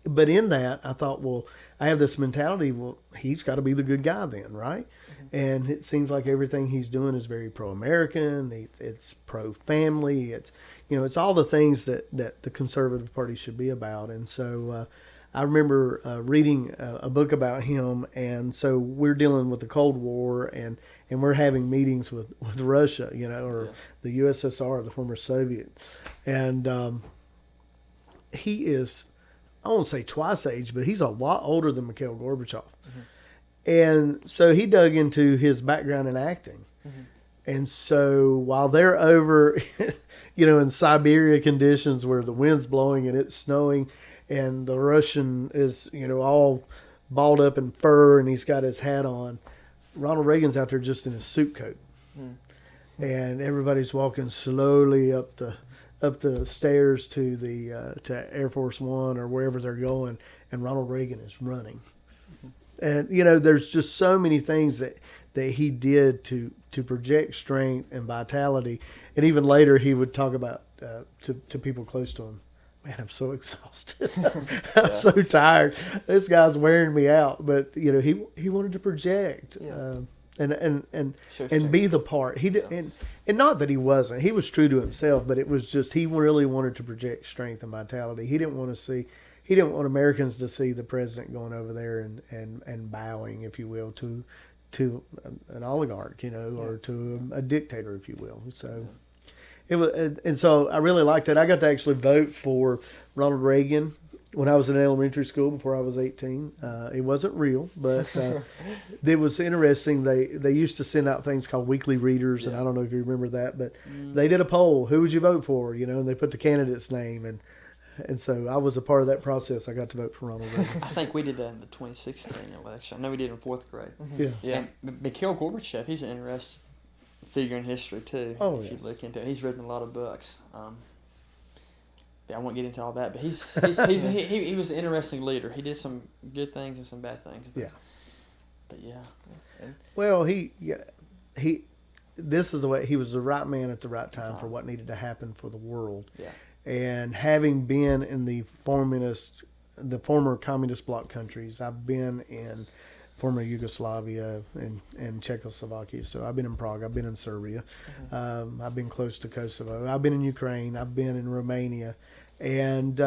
but in that I thought, well, I have this mentality, well, he's got to be the good guy then, right? And it seems like everything he's doing is very pro-American. It's pro-family. It's all the things that the conservative party should be about. And so I remember reading a book about him, and so we're dealing with the Cold War, and we're having meetings with Russia, or the USSR, the former Soviet. And he is, I won't say twice age, but he's a lot older than Mikhail Gorbachev. And so he dug into his background in acting. And so while they're over, in Siberia conditions where the wind's blowing and it's snowing, and the Russian is, all balled up in fur, and he's got his hat on, Ronald Reagan's out there just in his suit coat. And everybody's walking slowly up the stairs to the to Air Force One or wherever they're going, and Ronald Reagan is running. And there's just so many things that he did to project strength and vitality. And even later he would talk about to people close to him, man, I'm so exhausted. I'm so tired. This guy's wearing me out. But he wanted to project and be the part. He did, and not that he wasn't. He was true to himself, but it was just he really wanted to project strength and vitality. He didn't want Americans to see the president going over there and bowing, if you will, to an oligarch, or to a dictator, if you will. So. It was, and so I really liked it. I got to actually vote for Ronald Reagan when I was in elementary school before I was 18. It wasn't real, but it was interesting. They used to send out things called weekly readers, and I don't know if you remember that, but they did a poll. Who would you vote for? And they put the candidate's name, and so I was a part of that process. I got to vote for Ronald Reagan. I think we did that in the 2016 election. I know we did in 4th grade. Yeah. And Mikhail Gorbachev, he's an interesting figure in history too. If you look into it, he's written a lot of books. I won't get into all that, but he was an interesting leader. He did some good things and some bad things. But well, this is the way he was the right man at the right time for what needed to happen for the world. Yeah. And having been in the former communist bloc countries, I've been in former Yugoslavia and Czechoslovakia. So I've been in Prague. I've been in Serbia. I've been close to Kosovo. I've been in Ukraine. I've been in Romania. And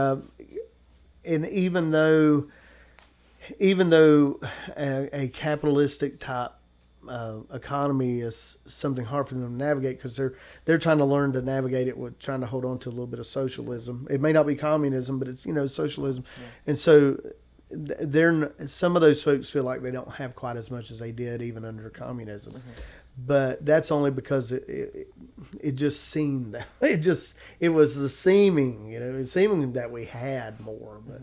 even though a capitalistic type economy is something hard for them to navigate, because they're trying to learn to navigate it with trying to hold on to a little bit of socialism. It may not be communism, but it's socialism. And so some of those folks feel like they don't have quite as much as they did even under communism. But that's only because it just seemed that it was the seeming, it's seeming that we had more. But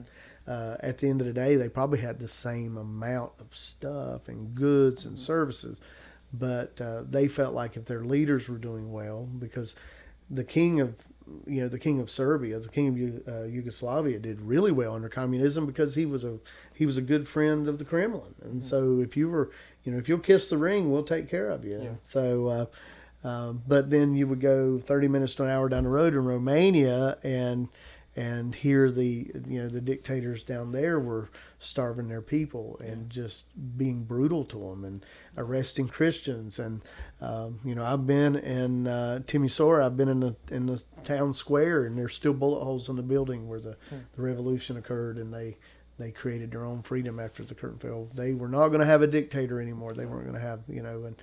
at the end of the day, they probably had the same amount of stuff and goods and services. But they felt like if their leaders were doing well, because the king of Serbia, the king of Yugoslavia, did really well under communism because he was a good friend of the Kremlin, and so if you'll kiss the ring, we'll take care of you. Yeah. So, but then you would go 30 minutes to an hour down the road in Romania, and here the dictators down there were starving their people and just being brutal to them and arresting Christians. And I've been in Timisoara. I've been in the town square, and there's still bullet holes in the building where the revolution occurred, and they created their own freedom after the curtain fell. They were not going to have a dictator anymore. They weren't going to have and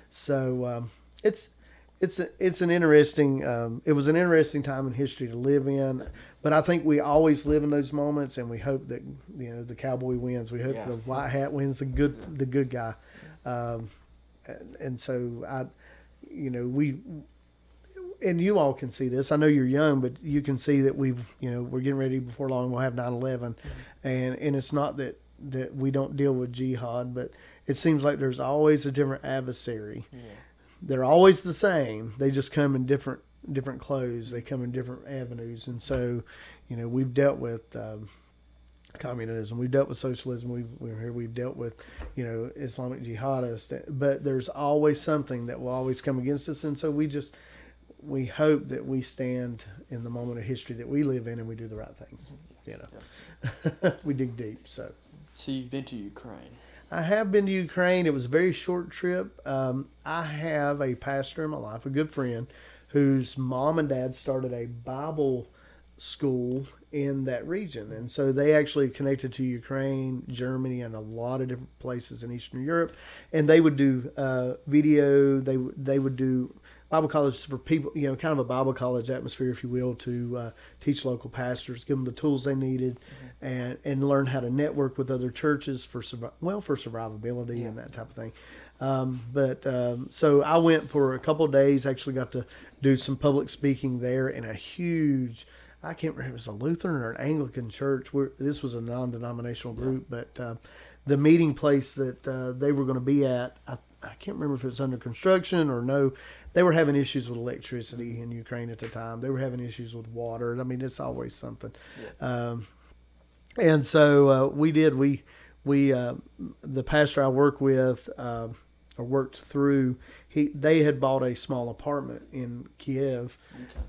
so it's an interesting. It was an interesting time in history to live in, but I think we always live in those moments, and we hope that the cowboy wins. We hope the white hat wins, the good guy, and so we. And you all can see this. I know you're young, but you can see that we're getting ready before long. We'll have 9/11, and it's not that we don't deal with jihad, but it seems like there's always a different adversary. Yeah. They're always the same. They just come in different clothes. They come in different avenues, and so we've dealt with communism. We've dealt with socialism. We've dealt with Islamic jihadists, but there's always something that will always come against us, and so we hope that we stand in the moment of history that we live in, and we do the right things. We dig deep. So you've been to Ukraine. I have been to Ukraine. It was a very short trip. I have a pastor in my life, a good friend, whose mom and dad started a Bible school in that region, and so they actually connected to Ukraine, Germany, and a lot of different places in Eastern Europe. And they would do video. They would do Bible college for people, kind of a Bible college atmosphere, if you will, to teach local pastors, give them the tools they needed, and learn how to network with other churches for survivability and that type of thing. So I went for a couple of days. Actually got to do some public speaking there in a huge, I can't remember, it was a Lutheran or an Anglican church. This was a non-denominational group, but the meeting place that they were going to be at, I can't remember if it was under construction or no. They were having issues with electricity in Ukraine at the time. They were having issues with water. I mean, it's always something. Yeah. And so we the pastor I work with or worked through, they had bought a small apartment in Kiev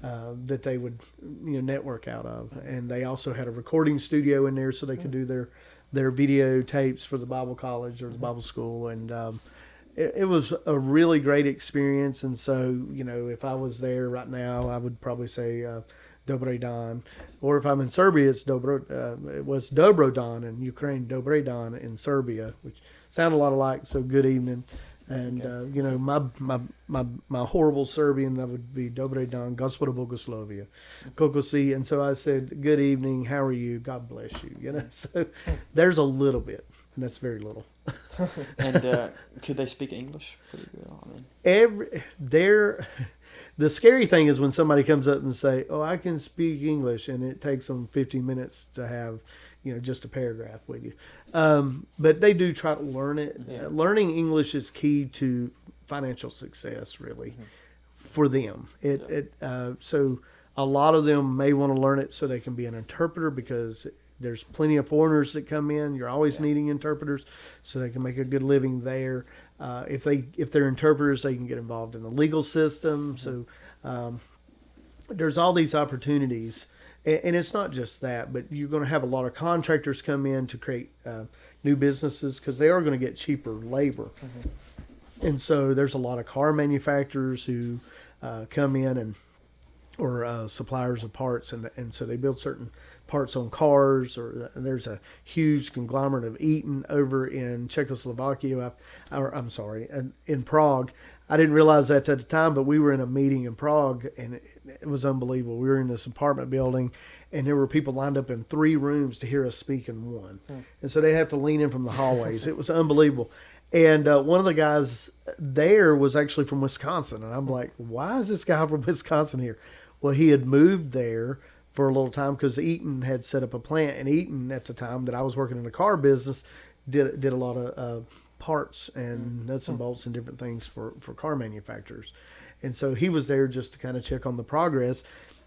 that they would network out of, and they also had a recording studio in there so they could do their videotapes for the Bible college or the Bible school, and it was a really great experience. And so, if I was there right now, I would probably say Dobre Dan. Or if I'm in Serbia, it was Dobro Dan in Ukraine, Dobre Dan in Serbia, which sound a lot alike. So good evening. And, my horrible Serbian, that would be Dobre Dan, Gospoda Bogoslovia, Kokosi. And so I said, good evening, how are you? God bless you. So there's a little bit, and that's very little. And could they speak English pretty well? I mean, the scary thing is when somebody comes up and say, "Oh, I can speak English," and it takes them 15 minutes to have, just a paragraph with you. But they do try to learn it. Yeah. Learning English is key to financial success, really, for them. So a lot of them may want to learn it so they can be an interpreter, because there's plenty of foreigners that come in. You're always needing interpreters, so they can make a good living there. If they're interpreters, they can get involved in the legal system. So there's all these opportunities, and it's not just that, but you're going to have a lot of contractors come in to create new businesses, because they are going to get cheaper labor. And so there's a lot of car manufacturers who come in or suppliers of parts, and so they build certain parts on cars. Or there's a huge conglomerate of Eaton over in Czechoslovakia. In Prague. I didn't realize that at the time, but we were in a meeting in Prague, and it was unbelievable. We were in this apartment building, and there were people lined up in 3 rooms to hear us speak in one. And so they have to lean in from the hallways. It was unbelievable. And one of the guys there was actually from Wisconsin. And I'm like, why is this guy from Wisconsin here? Well, he had moved there for a little time because Eaton had set up a plant. And Eaton, at the time that I was working in the car business, did a lot of parts and nuts and bolts and different things for car manufacturers. And so he was there just to kind of check on the progress.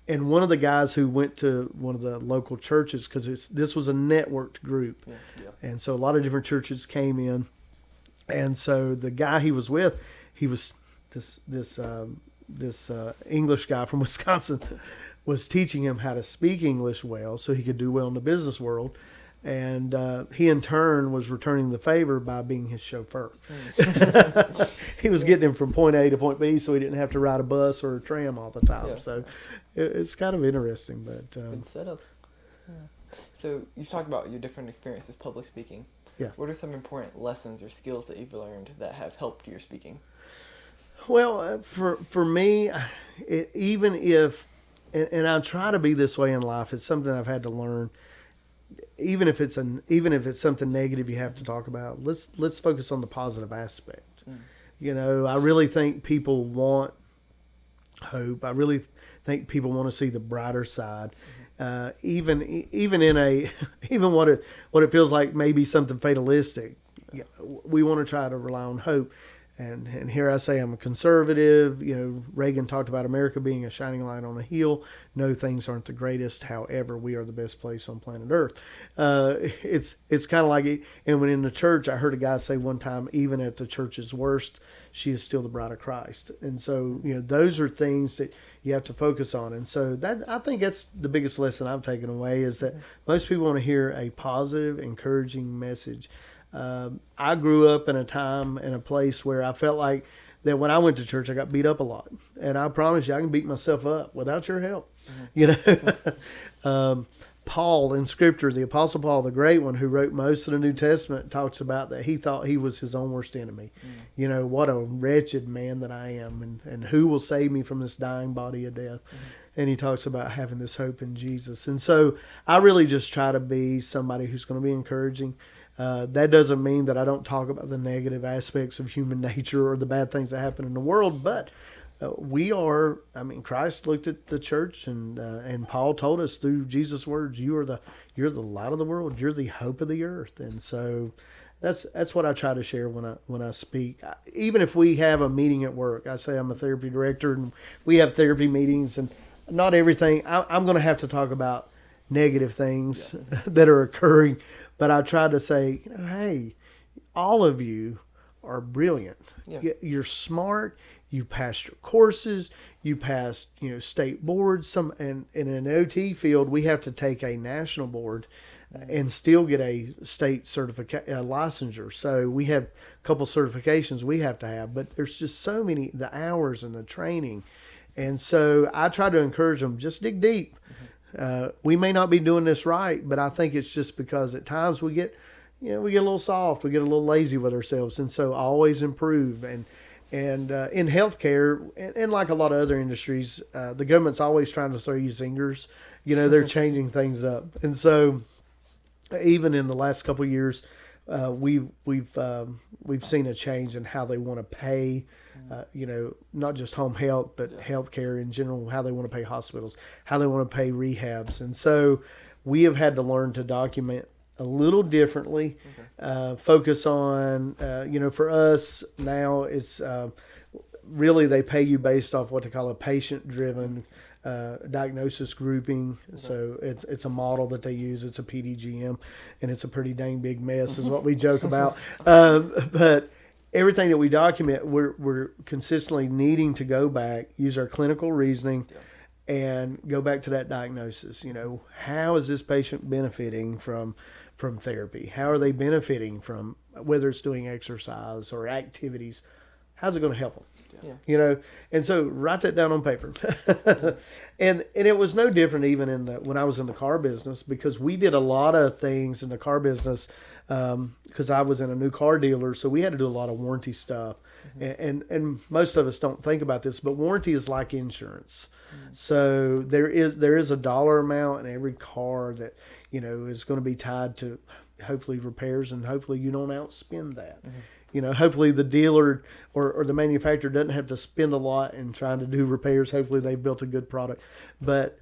And one of the guys who went to one of the local churches, because this was a networked group. And so a lot of different churches came in. And so the guy he was with, he was this English guy from Wisconsin, was teaching him how to speak English well so he could do well in the business world. And he in turn was returning the favor by being his chauffeur. He was getting him from point A to point B, so he didn't have to ride a bus or a tram all the time. So it's kind of interesting. But good setup. Yeah. So you've talked about your different experiences public speaking. Yeah. What are some important lessons or skills that you've learned that have helped your speaking? Well, for me, even if, and I try to be this way in life, it's something I've had to learn. Even if it's something negative you have to talk about, let's focus on the positive aspect. You know, I really think people want hope. I really think people want to see the brighter side. Even what it feels like maybe something fatalistic, we want to try to rely on hope. And here I say I'm a conservative. You know, Reagan talked about America being a shining light on a hill. No, things aren't the greatest. However, we are the best place on planet Earth. It's kind of like, and when in the church, I heard a guy say one time, even at the church's worst, she is still the bride of Christ. And so, you know, those are things that you have to focus on. And so that, I think that's the biggest lesson I've taken away, is that most people want to hear a positive, encouraging message. I grew up in a time and a place where I felt like that when I went to church, I got beat up a lot. And I promise you, I can beat myself up without your help. You know, Paul in Scripture, the Apostle Paul, the great one who wrote most of the New Testament, talks about that he thought he was his own worst enemy. You know, what a wretched man that I am, and who will save me from this dying body of death. And he talks about having this hope in Jesus. And so I really just try to be somebody who's going to be encouraging. That doesn't mean that I don't talk about the negative aspects of human nature or the bad things that happen in the world, but Christ looked at the church and Paul told us through Jesus' words, you're the light of the world, you're the hope of the earth. And so that's what I try to share when I speak. Even if we have a meeting at work, I say I'm a therapy director and we have therapy meetings, and not everything, I'm going to have to talk about negative things that are occurring. But I try to say, you know, hey, all of you are brilliant. You're smart. You passed your courses. You passed, you know, state boards. And in an OT field, we have to take a national board and still get a state licensure. So we have a couple certifications we have to have. But there's just so many, the hours and the training. And so I try to encourage them, just dig deep. We may not be doing this right, but I think it's just because at times we get a little soft, we get a little lazy with ourselves, and so always improve. And in healthcare, and like a lot of other industries, the government's always trying to throw you zingers. You know, they're changing things up, and so even in the last couple of years, we've seen a change in how they want to pay. You know, not just home health, but healthcare in general, how they want to pay hospitals, how they want to pay rehabs. And so we have had to learn to document a little differently, focus on, for us now it's really they pay you based off what they call a patient-driven diagnosis grouping. So it's a model that they use. It's a PDGM, and it's a pretty dang big mess is what we joke about. But everything that we document, we're consistently needing to go back, use our clinical reasoning, and go back to that diagnosis. You know, how is this patient benefiting from therapy? How are they benefiting from, whether it's doing exercise or activities? How's it going to help them? You know, and so write that down on paper. and it was no different even when I was in the car business, because we did a lot of things in the car business. Because I was in a new car dealer, so we had to do a lot of warranty stuff. And most of us don't think about this, but warranty is like insurance. So there is a dollar amount in every car that, is going to be tied to hopefully repairs, and hopefully you don't outspend that. Hopefully the dealer or the manufacturer doesn't have to spend a lot in trying to do repairs. Hopefully they've built a good product. But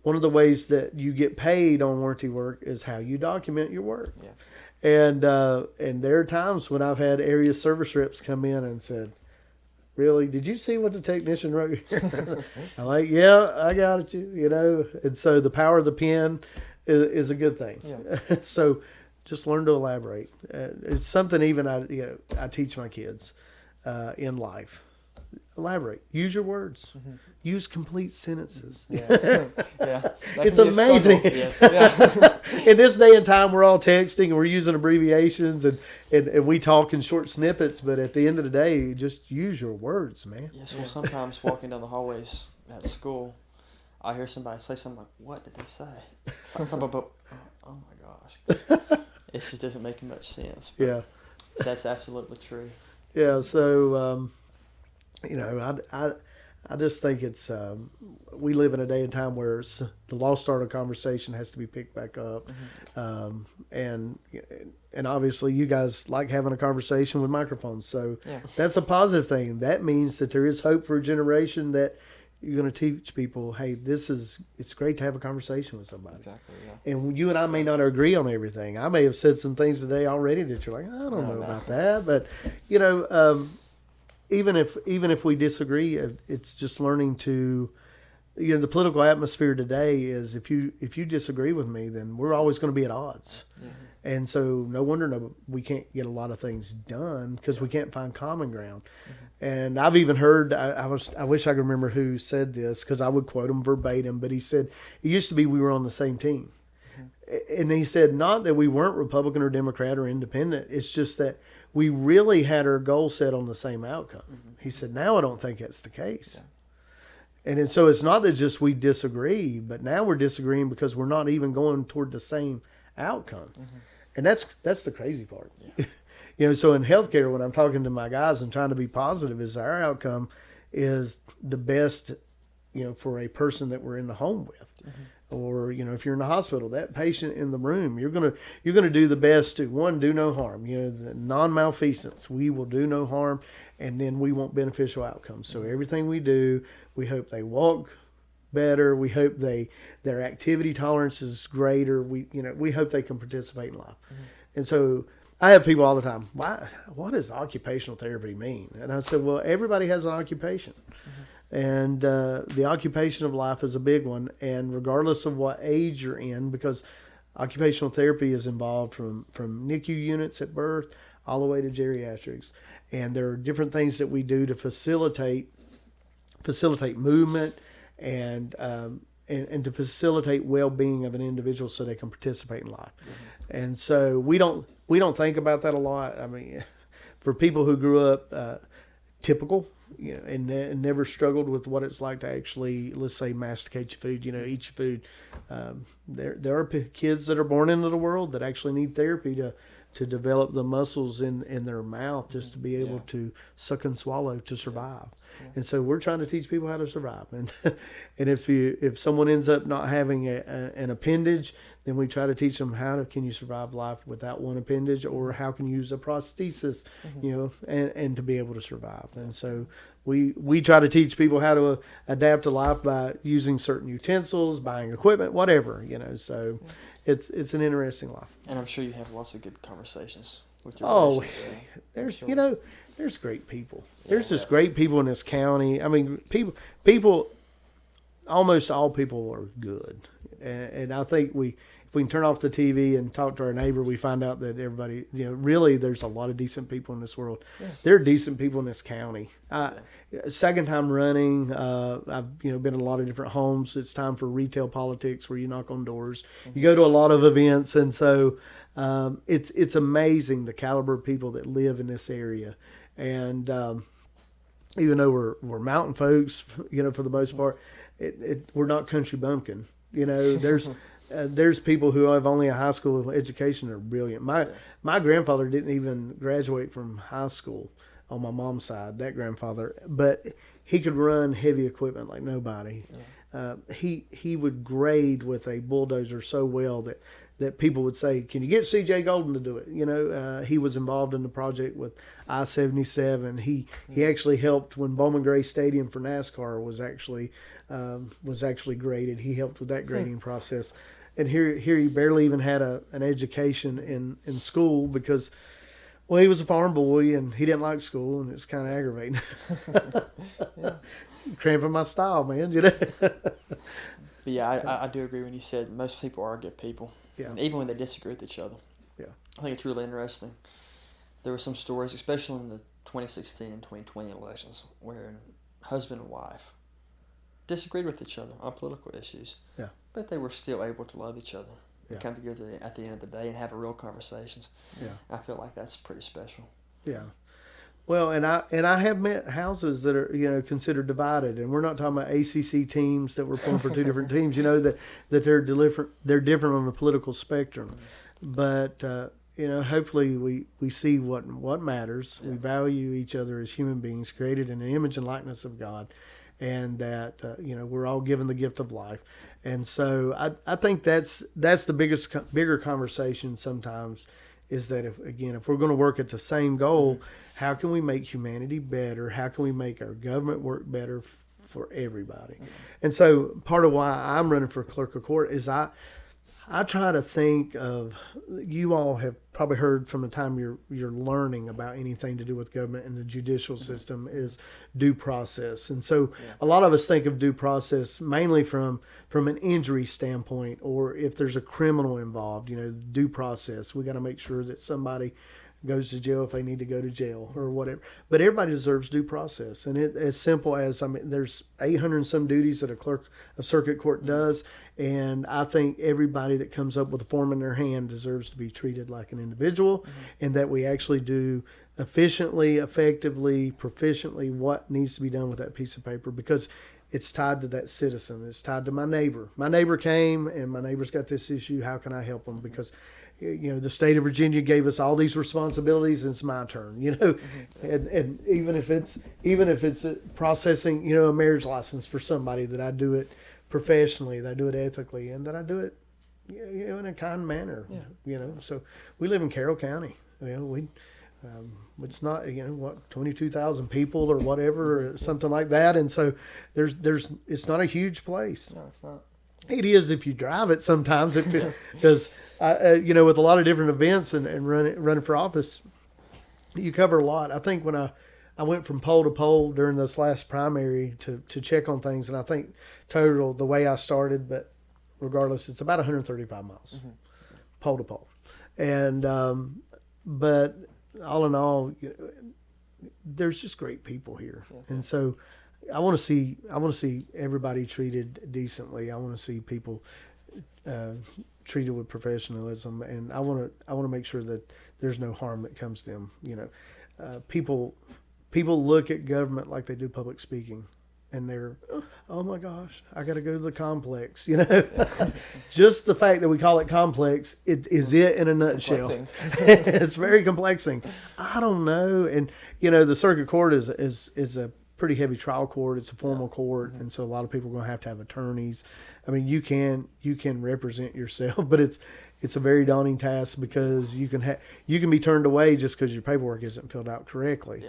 one of the ways that you get paid on warranty work is how you document your work. Yeah. And there are times when I've had area service reps come in and said, "Really? Did you see what the technician wrote here?" I'm like, "Yeah, I got it, And so the power of the pen is a good thing. Yeah. So just learn to elaborate. It's something even I teach my kids in life. Elaborate. Use your words. Use complete sentences. Yeah. Yeah. That It's can be a struggle. amazing. Yes. Yeah. In this day and time, we're all texting and we're using abbreviations and we talk in short snippets. But at the end of the day, just use your words, man. Yes, well, sometimes walking down the hallways at school, I hear somebody say something like, "What did they say?" Oh my gosh. It just doesn't make much sense. But Yeah. that's absolutely true. Yeah. So, I just think it's we live in a day and time where the lost art of conversation has to be picked back up, and obviously you guys like having a conversation with microphones, so that's a positive thing. That means that there is hope for a generation that you're going to teach people, hey, it's great to have a conversation with somebody. Exactly. Yeah. And you and I may not agree on everything. I may have said some things today already that you're like, I don't know about that, but even if we disagree, it's just learning to, the political atmosphere today is if you disagree with me, then we're always going to be at odds. And so no wonder we can't get a lot of things done because we can't find common ground. And I've even heard, I wish I could remember who said this because I would quote him verbatim, but he said, it used to be we were on the same team. And he said, not that we weren't Republican or Democrat or independent, it's just that we really had our goal set on the same outcome. He said, now I don't think that's the case. And so it's not that just we disagree, but now we're disagreeing because we're not even going toward the same outcome. And that's the crazy part. So in healthcare, when I'm talking to my guys and trying to be positive, is our outcome is the best, for a person that we're in the home with. Or, if you're in the hospital, that patient in the room, you're gonna do the best to, one, do no harm. The non-malfeasance, we will do no harm, and then we want beneficial outcomes. So everything we do, we hope they walk better. We hope their activity tolerance is greater. We hope they can participate in life. And so I have people all the time, what does occupational therapy mean? And I said, well, everybody has an occupation. And the occupation of life is a big one. And regardless of what age you're in, because occupational therapy is involved from NICU units at birth all the way to geriatrics. And there are different things that we do to facilitate movement and to facilitate well-being of an individual so they can participate in life. And so we don't think about that a lot. I mean, for people who grew up typical, and never struggled with what it's like to actually, let's say, masticate your food, eat your food. There are kids that are born into the world that actually need therapy to develop the muscles in their mouth just to be able to suck and swallow to survive. And so we're trying to teach people how to survive. And and if someone ends up not having an appendage, then we try to teach them can you survive life without one appendage, or how can you use a prosthesis, and to be able to survive. And so we try to teach people how to adapt to life by using certain utensils, buying equipment, whatever, So it's an interesting life. And I'm sure you have lots of good conversations with your patients. There's there's great people. There's just great people in this county. I mean, people, almost all people are good. And I think if we can turn off the TV and talk to our neighbor, we find out that everybody, really there's a lot of decent people in this world. There are decent people in this county. Second time running, I've been in a lot of different homes. It's time for retail politics where you knock on doors. You go to a lot of events, and so it's amazing the caliber of people that live in this area. And even though we're mountain folks, for the most part, we're not country bumpkin. There's people who have only a high school education that are brilliant. My grandfather didn't even graduate from high school on my mom's side, that grandfather, but he could run heavy equipment like nobody. He would grade with a bulldozer so well that people would say, "Can you get C.J. Golden to do it?" He was involved in the project with I-77. He actually helped when Bowman Gray Stadium for NASCAR was actually graded. He helped with that grading process. And here he barely even had an education in school because, well, he was a farm boy and he didn't like school, and it's kind of aggravating. Cramping my style, man. But yeah, I do agree when you said most people are good people. Yeah. And even when they disagree with each other. Yeah. I think it's really interesting. There were some stories, especially in the 2016 and 2020 elections, where husband and wife disagreed with each other on political issues. Yeah. But they were still able to love each other and Yeah. come together at the end of the day and have real conversations. Yeah. I feel like that's pretty special. Yeah. Well, and I have met houses that are considered divided, and we're not talking about ACC teams that were pulling for two different teams. That they're different on the political spectrum, but hopefully we see what matters. Yeah. We value each other as human beings created in the image and likeness of God, and that we're all given the gift of life. And so I think that's the bigger conversation sometimes. Is that if we're going to work at the same goal, how can we make humanity better? How can we make our government work better for everybody? And so part of why I'm running for Clerk of Court is I try to think of, you all have probably heard from the time you're learning about anything to do with government and the judicial system is due process. And so a lot of us think of due process mainly from an injury standpoint, or if there's a criminal involved, due process. We got to make sure that somebody goes to jail if they need to go to jail or whatever. But everybody deserves due process. And it as simple as, there's 800 and some duties that a Clerk of Circuit Court does. And I think everybody that comes up with a form in their hand deserves to be treated like an individual, and that we actually do efficiently, effectively, proficiently what needs to be done with that piece of paper, because it's tied to that citizen. It's tied to my neighbor. My neighbor came and my neighbor's got this issue. How can I help them? Because the state of Virginia gave us all these responsibilities, and it's my turn, and even if it's processing, a marriage license for somebody, that I do it professionally, that I do it ethically, and that I do it, in a kind manner, So we live in Carroll County, it's not, 22,000 people or whatever, or something like that. And so it's not a huge place. No, it's not. It is if you drive it sometimes, because with a lot of different events and running for office, you cover a lot. I think when I went from poll to poll during this last primary to check on things, and I think total the way I started, but regardless, it's about 135 miles, poll to poll, and but all in all, there's just great people here, and so I want to see everybody treated decently. I want to see people treated with professionalism, and I want to make sure that there's no harm that comes to them. People look at government like they do public speaking, and they're, oh my gosh, I got to go to the complex. Just the fact that we call it complex, it is it in a nutshell. It's very complexing. I don't know, and the circuit court is a pretty heavy trial court. It's a formal court, and so a lot of people are going to have attorneys. I mean, you can represent yourself, but it's a very daunting task, because you can be turned away just because your paperwork isn't filled out correctly.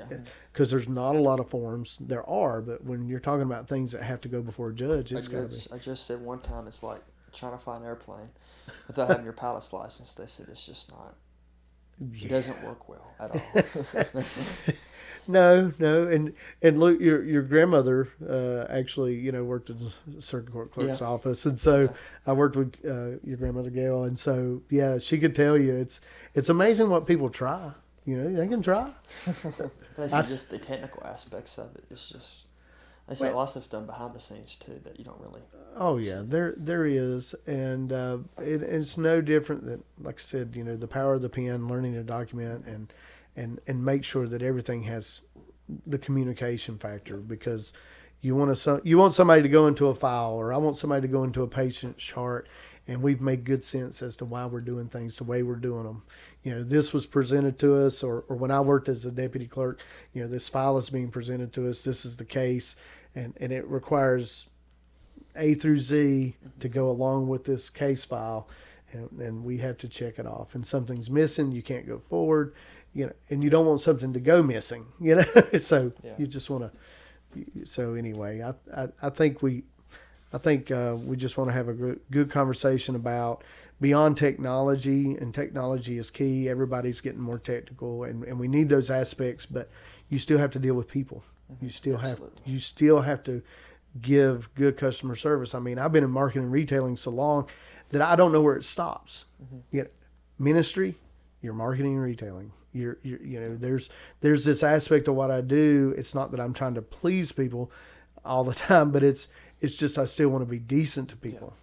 Because there's not a lot of forms. There are, but when you're talking about things that have to go before a judge, it's got to be. I just said one time it's like trying to fly an airplane without having your pilot's license. They said it's just not. It doesn't work well at all. No, and look, your grandmother actually, worked in the circuit court clerk's office, and so I worked with your grandmother Gail, and so she could tell you it's amazing what people try. They can try. That's just the technical aspects of it. It's just I say a lot of stuff's done behind the scenes too that you don't really. Oh yeah, there is, and it's no different than, like I said, the power of the pen, learning to document, and make sure that everything has the communication factor, because you want somebody to go into a file, or I want somebody to go into a patient's chart and we've made good sense as to why we're doing things the way we're doing them. This was presented to us, or when I worked as a deputy clerk, this file is being presented to us. This is the case, and it requires A through Z to go along with this case file, and we have to check it off. And something's missing, you can't go forward, and you don't want something to go missing, So you just want to. So anyway, I think we just want to have a good conversation about beyond technology, and technology is key. Everybody's getting more technical, and we need those aspects, but you still have to deal with people. You still have to give good customer service. I mean, I've been in marketing and retailing so long that I don't know where it stops. Ministry, you're marketing and retailing. There's this aspect of what I do. It's not that I'm trying to please people all the time, but it's just I still want to be decent to people.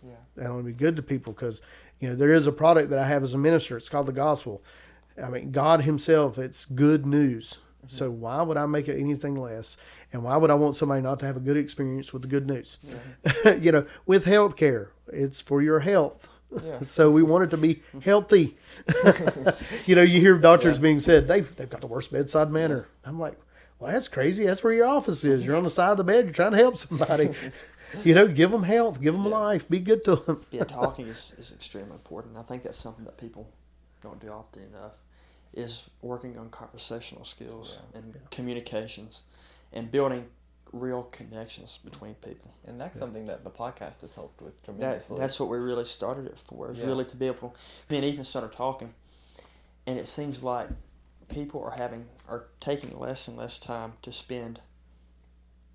I want to be good to people because there is a product that I have as a minister. It's called the gospel. I mean, God Himself. It's good news. So why would I make it anything less? And why would I want somebody not to have a good experience with the good news? With healthcare, it's for your health. So we want it to be healthy. You hear doctors being said they've got the worst bedside manner. I'm like, well, that's crazy. That's where your office is. You're on the side of the bed. You're trying to help somebody. Give them health, give them life, be good to them. Talking is extremely important. I think that's something that people don't do often enough, is working on conversational skills and communications and building real connections between people. And that's something that the podcast has helped with tremendously. That's what we really started it for, is really to be able to... Me and Ethan started talking, and it seems like people are taking less and less time to spend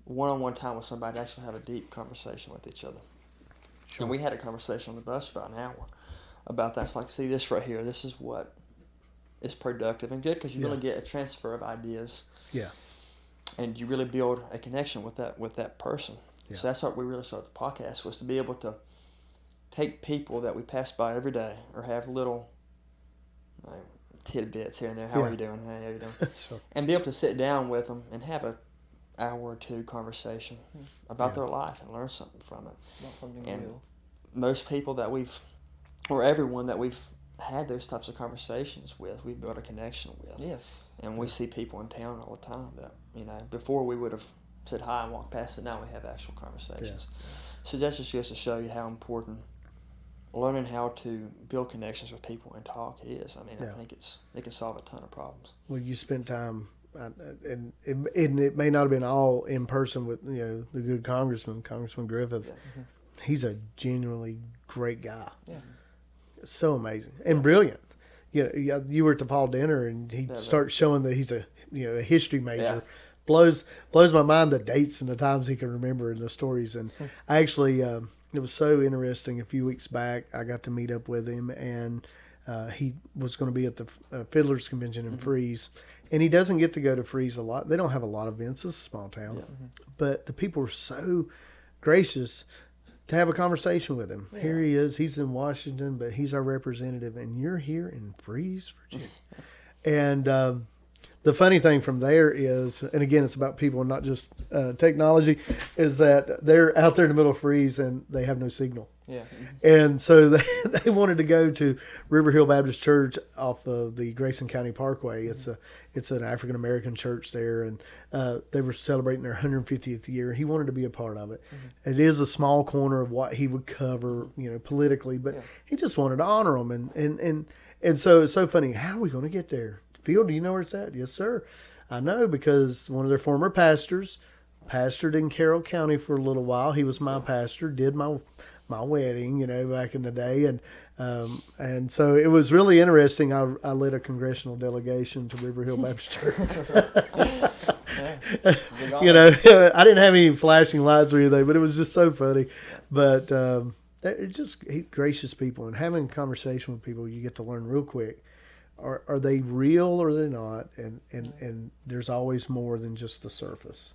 one-on-one time with somebody to actually have a deep conversation with each other. Sure. And we had a conversation on the bus for about an hour about that. It's like, see this right here, this is what is productive and good, because you really get a transfer of ideas. And you really build a connection with that person. So that's what we really started the podcast, was to be able to take people that we pass by every day or have little tidbits here and there. How are you doing? How are you doing? Sure. And be able to sit down with them and have a hour or two conversation about their life and learn something from it. And most people that everyone that we've had those types of conversations with, we've built a connection with. And we see people in town all the time that, before we would have said hi and walked past it, now we have actual conversations. So that just goes to show you how important learning how to build connections with people and talk is. I mean, I think it can solve a ton of problems. Well, you spend time... and it may not have been all in person with the good Congressman Griffith. He's a genuinely great guy. So amazing and brilliant. You were at the Paul dinner and he starts showing that he's a history major. Blows my mind, the dates and the times he can remember and the stories. And I actually it was so interesting. A few weeks back, I got to meet up with him, and he was going to be at the Fiddlers Convention in Freeze. And he doesn't get to go to Freeze a lot. They don't have a lot of events. It's a small town. But the people were so gracious to have a conversation with him. Here he is. He's in Washington, but he's our representative. And you're here in Freeze, Virginia. And the funny thing from there is, and again, it's about people and not just technology, is that they're out there in the middle of Freeze and they have no signal. And so they wanted to go to River Hill Baptist Church off of the Grayson County Parkway. It's an African American church there, and they were celebrating their 150th year. He wanted to be a part of it. It is a small corner of what he would cover, politically, but he just wanted to honor them. And so it's so funny. How are we going to get there? Phil, do you know where it's at? Yes, sir. I know, because one of their former pastors pastored in Carroll County for a little while. He was my pastor, did my wedding, back in the day. And so it was really interesting. I led a congressional delegation to River Hill Baptist Church. I didn't have any flashing lights or anything, but it was just so funny. But it's just gracious people, and having a conversation with people, you get to learn real quick. Are they real or are they not? And there's always more than just the surface.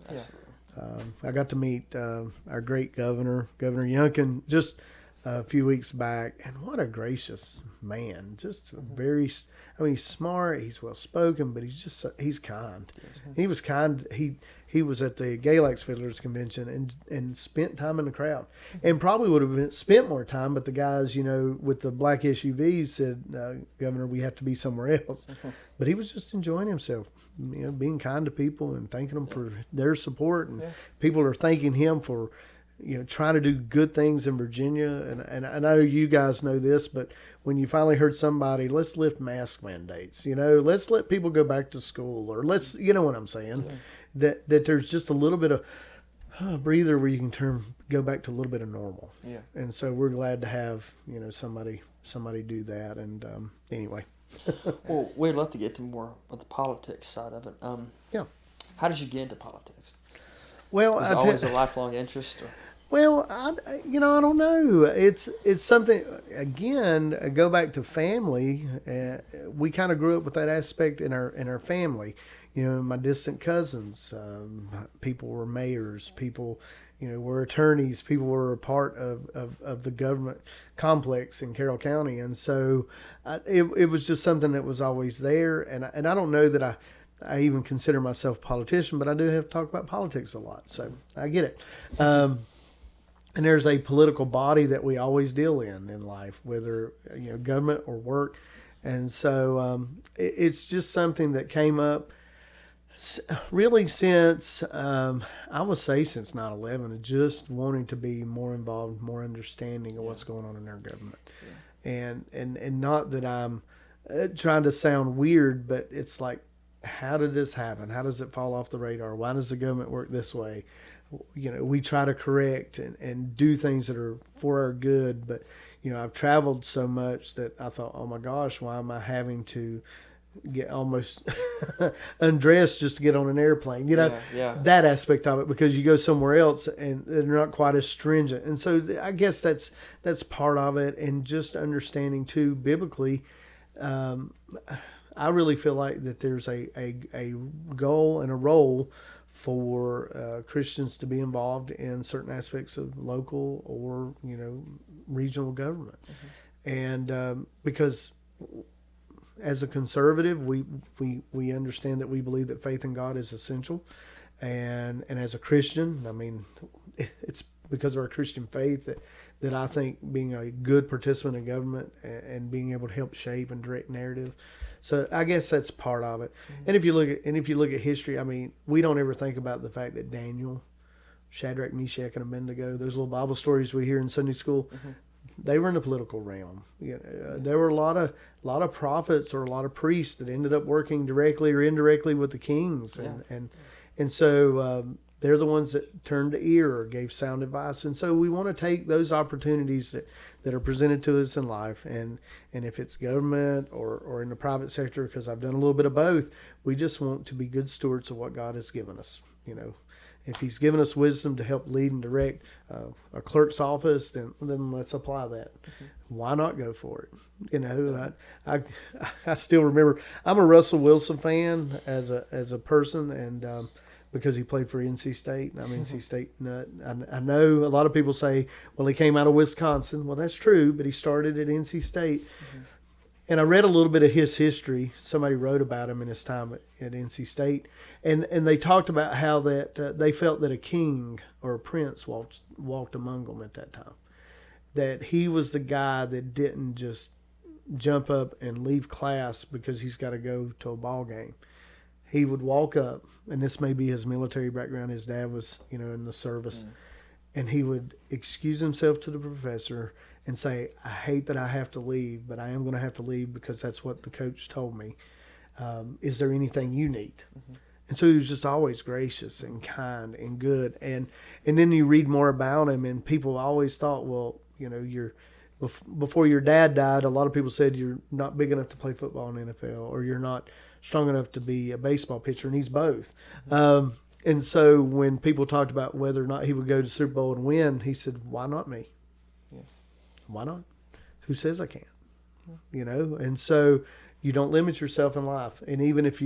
I got to meet our great Governor Youngkin, just a few weeks back, and what a gracious man! Just very, I mean, he's smart, he's well spoken, but he's kind. He was kind. He was at the Galax Fiddlers Convention and spent time in the crowd, and probably would have spent more time. But the guys, with the black SUVs said, "Governor, we have to be somewhere else." But he was just enjoying himself, being kind to people and thanking them for their support, and people are thanking him for, trying to do good things in Virginia. And I know you guys know this, but when you finally heard somebody, let's lift mask mandates, let's let people go back to school, or let's, what I'm saying, that there's just a little bit of breather where you can go back to a little bit of normal. Yeah. And so we're glad to have, somebody do that. And anyway. Well, we'd love to get to more of the politics side of it. Yeah. How did you get into politics? Well, was it always a lifelong interest? Or? Well, I don't know. It's something, again, go back to family. We kind of grew up with that aspect in our family. My distant cousins, people were mayors, people, were attorneys, people were a part of the government complex in Carroll County. And so it was just something that was always there. And I don't know that I even consider myself a politician, but I do have to talk about politics a lot. So I get it. And there's a political body that we always deal in life, whether, government or work. And so it's just something that came up really since, I would say since 9/11, just wanting to be more involved, more understanding of what's going on in our government. Yeah. And not that I'm trying to sound weird, but it's like, how did this happen? How does it fall off the radar? Why does the government work this way? We try to correct and do things that are for our good. But, I've traveled so much that I thought, oh my gosh, why am I having to get almost undressed just to get on an airplane? That aspect of it, because you go somewhere else and they're not quite as stringent. And so I guess that's part of it. And just understanding too, biblically, I really feel like that there's a goal and a role for Christians to be involved in certain aspects of local or regional government. And because as a conservative, we understand that we believe that faith in God is essential, and as a Christian, I mean, it's because of our Christian faith that I think being a good participant in government and being able to help shape and direct narrative. So I guess that's part of it. And if you look at history, I mean, we don't ever think about the fact that Daniel, Shadrach, Meshach, and Abednego, those little Bible stories we hear in Sunday school, they were in the political realm. There were a lot of prophets or a lot of priests that ended up working directly or indirectly with the kings, and so they're the ones that turned the ear or gave sound advice. And so we want to take those opportunities that are presented to us in life, and if it's government or in the private sector, because I've done a little bit of both, we just want to be good stewards of what God has given us. If He's given us wisdom to help lead and direct a clerk's office, then let's apply that. Why not go for it? I still remember, I'm a Russell Wilson fan as a person, and because he played for NC State, and I'm an NC State nut. I know a lot of people say, well, he came out of Wisconsin. Well, that's true, but he started at NC State. And I read a little bit of his history. Somebody wrote about him in his time at NC State. And they talked about how that they felt that a king or a prince walked among them at that time. That he was the guy that didn't just jump up and leave class because he's got to go to a ball game. He would walk up, and this may be his military background. His dad was, in the service. And he would excuse himself to the professor and say, I hate that I have to leave, but I am going to have to leave because that's what the coach told me. Is there anything you need? And so he was just always gracious and kind and good. And then you read more about him, and people always thought, well, before your dad died, a lot of people said you're not big enough to play football in the NFL, or you're not strong enough to be a baseball pitcher, and he's both. And so when people talked about whether or not he would go to Super Bowl and win, he said, why not me? Why not? Who says I can't? And so you don't limit yourself in life. And even if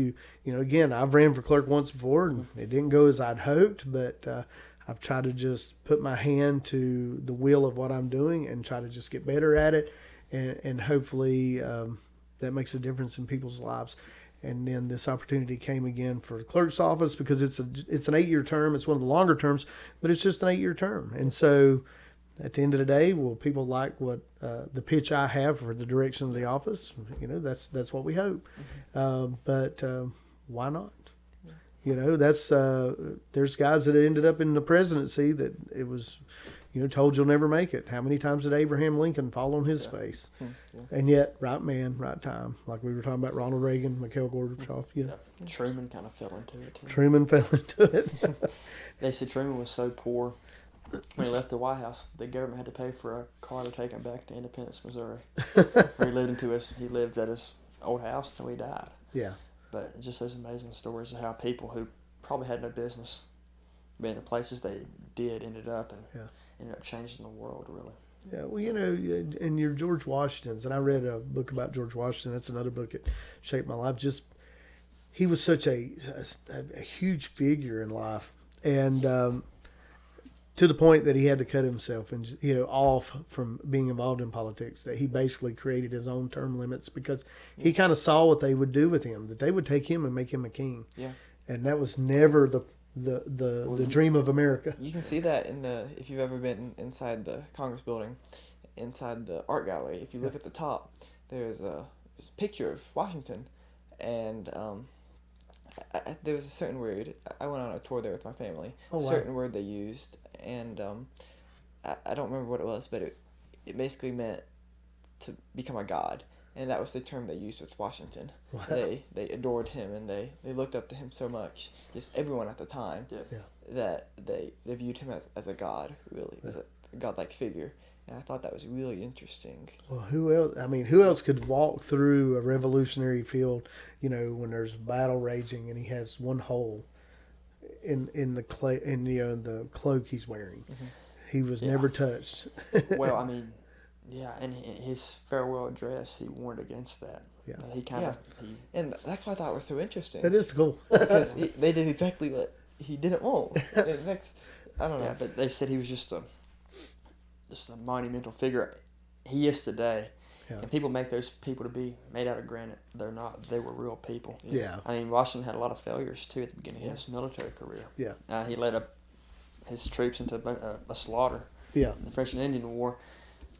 again, I've ran for clerk once before, and it didn't go as I'd hoped, but I've tried to just put my hand to the wheel of what I'm doing and try to just get better at it, and hopefully that makes a difference in people's lives. And then this opportunity came again for the clerk's office because it's an 8-year term. It's one of the longer terms, but it's just an 8-year term. And so at the end of the day, will people like what the pitch I have for the direction of the office? That's what we hope. But why not? That's there's guys that ended up in the presidency that it was, told you'll never make it. How many times did Abraham Lincoln fall on his face? And yet, right man, right time. Like we were talking about Ronald Reagan, Mikhail Gorbachev. Truman kind of fell into it too. Truman fell into it. They said Truman was so poor when he left the White House, the government had to pay for a car to take him back to Independence, Missouri. Where he lived at his old house till he died. Yeah. But just those amazing stories of how people who probably had no business being the places they did ended up changing the world, really. Yeah, well, and your George Washington's, and I read a book about George Washington. That's another book that shaped my life. He was such a huge figure in life, and to the point that he had to cut himself and off from being involved in politics. That he basically created his own term limits because he kind of saw what they would do with him. That they would take him and make him a king. Yeah, and that was never the dream of America. You can see that if you've ever been inside the Congress building, inside the art gallery. If you look at the top, there's this picture of Washington, and there was a certain word. I went on a tour there with my family. Oh, wow. Certain word they used, and I don't remember what it was, but it basically meant to become a god, and that was the term they used with Washington. Wow. They adored him, and they looked up to him so much, just everyone at the time, that they viewed him as a god, really, as a godlike figure. And I thought that was really interesting. Well, who else could walk through a revolutionary field, when there's a battle raging and he has one hole in the cloak he's wearing. Mm-hmm. He was never touched. Well, and in his farewell address, he warned against that. Yeah. And that's why I thought was so interesting. That is cool. Because they did exactly what he didn't want. I don't know. Yeah, but they said he was just a monumental figure. He is today. Yeah. And people make those people to be made out of granite. They're not. They were real people. Yeah. Washington had a lot of failures, too, at the beginning of his military career. Yeah. He led his troops into a slaughter in the French and Indian War.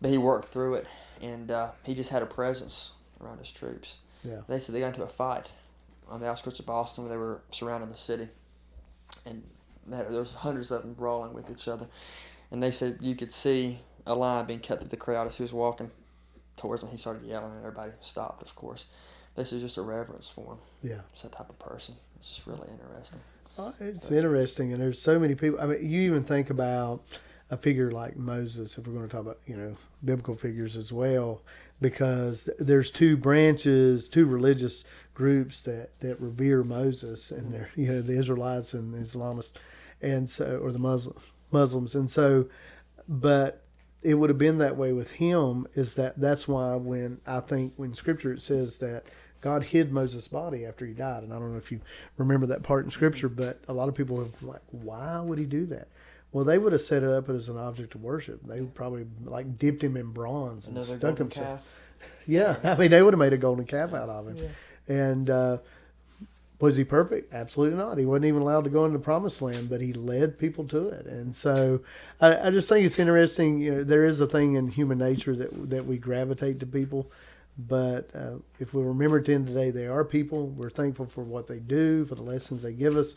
But he worked through it, and he just had a presence around his troops. Yeah. They said they got into a fight on the outskirts of Boston where they were surrounding the city. And there was hundreds of them brawling with each other. And they said you could see a line being cut through the crowd as he was walking towards them. He started yelling, and everybody stopped, of course. This is just a reverence for him. Yeah. Just that type of person. It's just really interesting. It's interesting, and there's so many people. You even think about a figure like Moses, if we're going to talk about, biblical figures as well, because there's two religious groups that revere Moses, and they're, the Israelites and the Islamists, and so, or the Muslims. And so, but it would have been that way with him, that's why when Scripture it says that God hid Moses' body after he died, and I don't know if you remember that part in Scripture, but a lot of people are like, why would he do that? Well, they would have set it up as an object of worship. They would probably dipped him in bronze and stuck him. Calf. Yeah, they would have made a golden calf out of him. Yeah. And was he perfect? Absolutely not. He wasn't even allowed to go into the Promised Land, but he led people to it. And so I just think it's interesting. There is a thing in human nature that we gravitate to people. But if we remember at the end of the day, they are people. We're thankful for what they do, for the lessons they give us.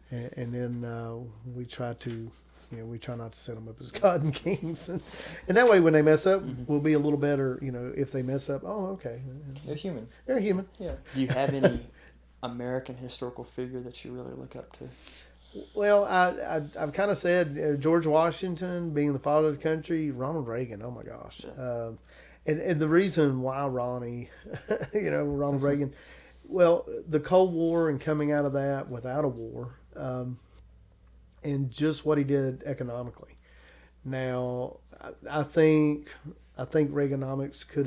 And then we try to... we try not to set them up as God and kings. And that way, when they mess up, we'll be a little better, if they mess up. Oh, okay. They're human. They're human. Yeah. Do you have any American historical figure that you really look up to? Well, I've kind of said George Washington being the father of the country, Ronald Reagan. Oh, my gosh. Yeah. And the reason why Ronald Reagan, well, the Cold War and coming out of that without a war, and just what he did economically. Now, I think Reaganomics could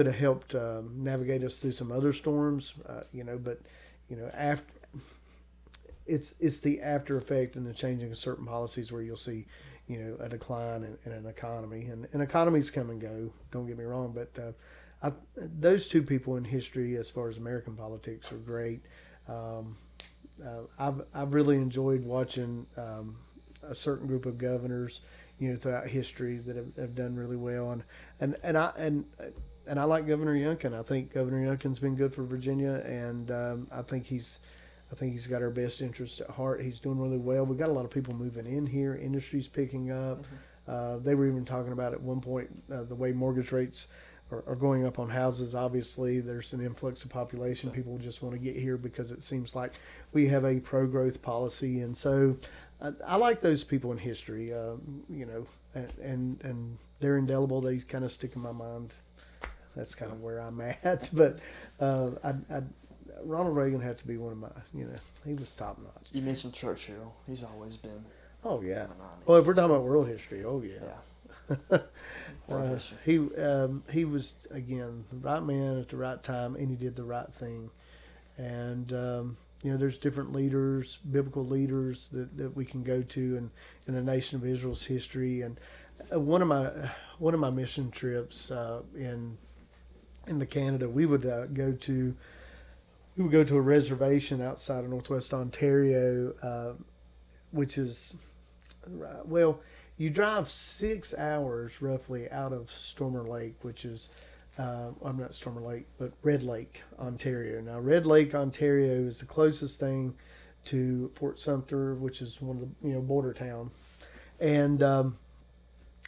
have helped navigate us through some other storms. But after it's the after effect and the changing of certain policies where you'll see, a decline in an economy, and economies come and go. Don't get me wrong, but those two people in history, as far as American politics, are great. I've really enjoyed watching a certain group of governors, throughout history that have done really well, and I like Governor Youngkin. I think Governor Youngkin's been good for Virginia, and I think he's got our best interest at heart. He's doing really well. We got a lot of people moving in here. Industry's picking up. They were even talking about at one point the way mortgage rates are going up on houses. Obviously, there's an influx of population. People just want to get here because it seems like we have a pro-growth policy, and so I like those people in history. And they're indelible. They kind of stick in my mind. That's kind of where I'm at. But Ronald Reagan had to be one of my, he was top notch. You mentioned Churchill. He's always been. Oh, yeah. Well, if we're talking about world history, oh, yeah. He was, again, the right man at the right time, and he did the right thing. And, there's different leaders, biblical leaders that we can go to in the nation of Israel's history. And one of my mission trips in the Canada, we would go to a reservation outside of Northwest Ontario, which is, you drive 6 hours roughly out of Stormer Lake, which is, I'm not Stormer Lake, but Red Lake, Ontario. Now, Red Lake, Ontario is the closest thing to Fort Sumter, which is one of the, border town. And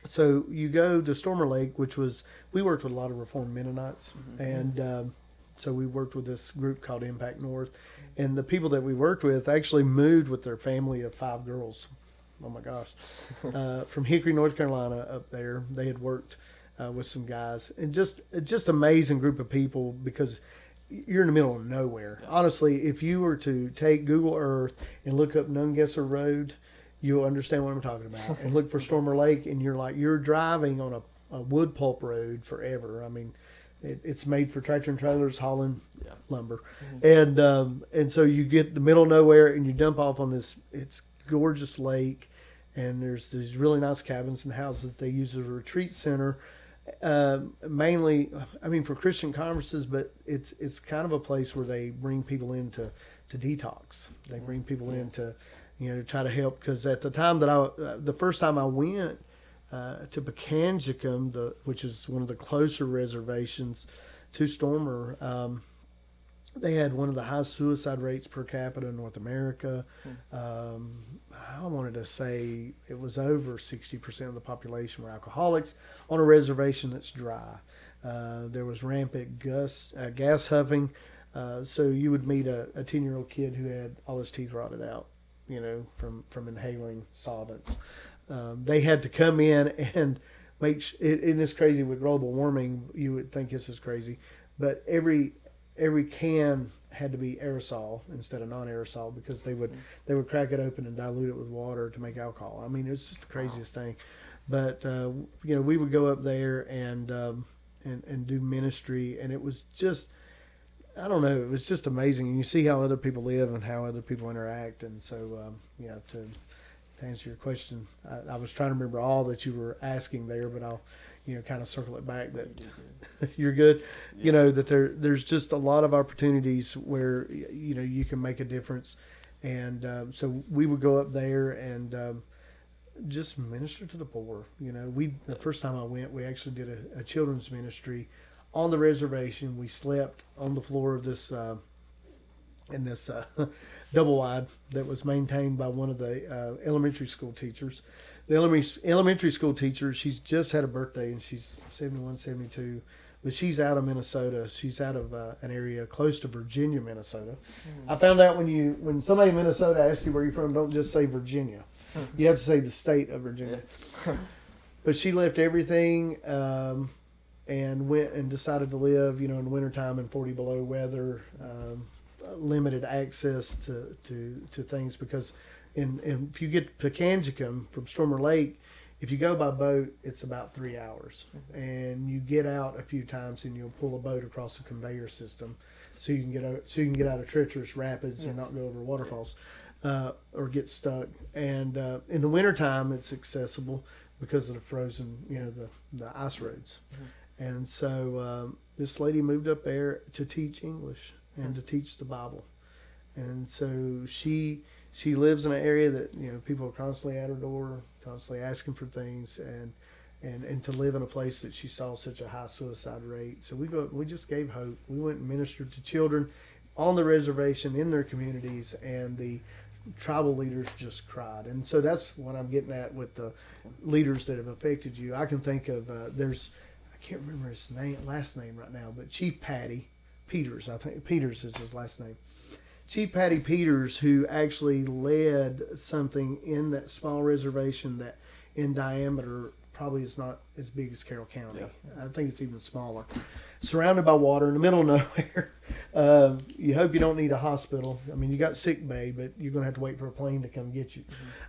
so you go to Stormer Lake, we worked with a lot of Reformed Mennonites. And so we worked with this group called Impact North. And the people that we worked with actually moved with their family of 5 girls. Oh, my gosh. From Hickory, North Carolina up there. They had worked with some guys. And just amazing group of people because you're in the middle of nowhere. Yeah. Honestly, if you were to take Google Earth and look up Nungesser Road, you'll understand what I'm talking about. And look for Stormer Lake, and you're driving on a wood pulp road forever. I mean, it's made for tractor and trailers hauling lumber. And so you get the middle of nowhere, and you dump off on it's gorgeous lake, and there's these really nice cabins and houses that they use as a retreat center. Mainly, for Christian conferences, but it's kind of a place where they bring people in to detox. They bring people in to, to try to help. Because at the time the first time I went to Pekanjicum, which is one of the closer reservations to Stormer, they had one of the highest suicide rates per capita in North America. I wanted to say it was over 60% of the population were alcoholics on a reservation that's dry. There was rampant gas huffing. So you would meet a 10-year-old kid who had all his teeth rotted out, from inhaling solvents. They had to come in and make and it's crazy with global warming. You would think this is crazy, but every can had to be aerosol instead of non-aerosol because they would crack it open and dilute it with water to make alcohol. I mean, it was just the craziest thing. But we would go up there and do ministry, and it was just, I don't know, it was just amazing. And you see how other people live and how other people interact. And so to answer your question, I was trying to remember all that you were asking there, but I'll kind of circle it back that you're good. Yeah. That there's just a lot of opportunities where you can make a difference. And so we would go up there and just minister to the poor. The first time I went, we actually did a children's ministry on the reservation. We slept on the floor of this in this double wide that was maintained by one of the elementary school teachers. The elementary school teacher, she's just had a birthday, and she's 71, 72, but she's out of Minnesota. She's out of an area close to Virginia, Minnesota. I found out when somebody in Minnesota asks you where you're from, don't just say Virginia. You have to say the state of Virginia. But she left everything and went and decided to live, in the wintertime in 40 below weather, limited access to things because if you get to Pekanjicum from Stormer Lake, if you go by boat, it's about 3 hours, and you get out a few times, and you'll pull a boat across a conveyor system, so you can get out of treacherous rapids and not go over waterfalls. or get stuck. And in the wintertime, it's accessible because of the frozen, the ice roads. Mm-hmm. And so this lady moved up there to teach English and to teach the Bible. And so she lives in an area that people are constantly at her door, constantly asking for things, and to live in a place that she saw such a high suicide rate. So we just gave hope. We went and ministered to children on the reservation in their communities, and the tribal leaders just cried. And so that's what I'm getting at with the leaders that have affected you. I can think of I can't remember his last name right now, but Chief Patty Peters, I think Peters is his last name. Chief Patty Peters, who actually led something in that small reservation that in diameter probably is not as big as Carroll County. Yeah. I think it's even smaller. Surrounded by water in the middle of nowhere. You hope you don't need a hospital. I mean, you got sick bay, but you're going to have to wait for a plane to come get you.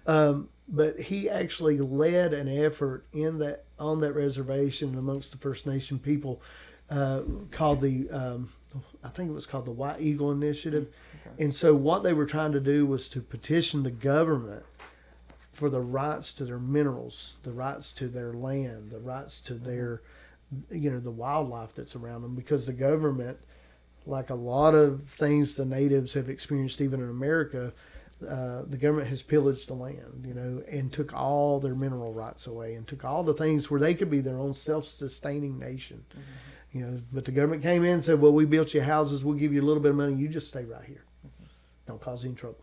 Mm-hmm. But he actually led an effort on that reservation amongst the First Nation people called I think it was called the White Eagle Initiative. Okay. And so what they were trying to do was to petition the government for the rights to their minerals, the rights to their land, the rights to their, the wildlife that's around them, because the government, like a lot of things the natives have experienced even in America, the government has pillaged the land, and took all their mineral rights away and took all the things where they could be their own self-sustaining nation. Mm-hmm. But the government came in and said, well, we built you houses, we'll give you a little bit of money, you just stay right here. Mm-hmm. Don't cause any trouble.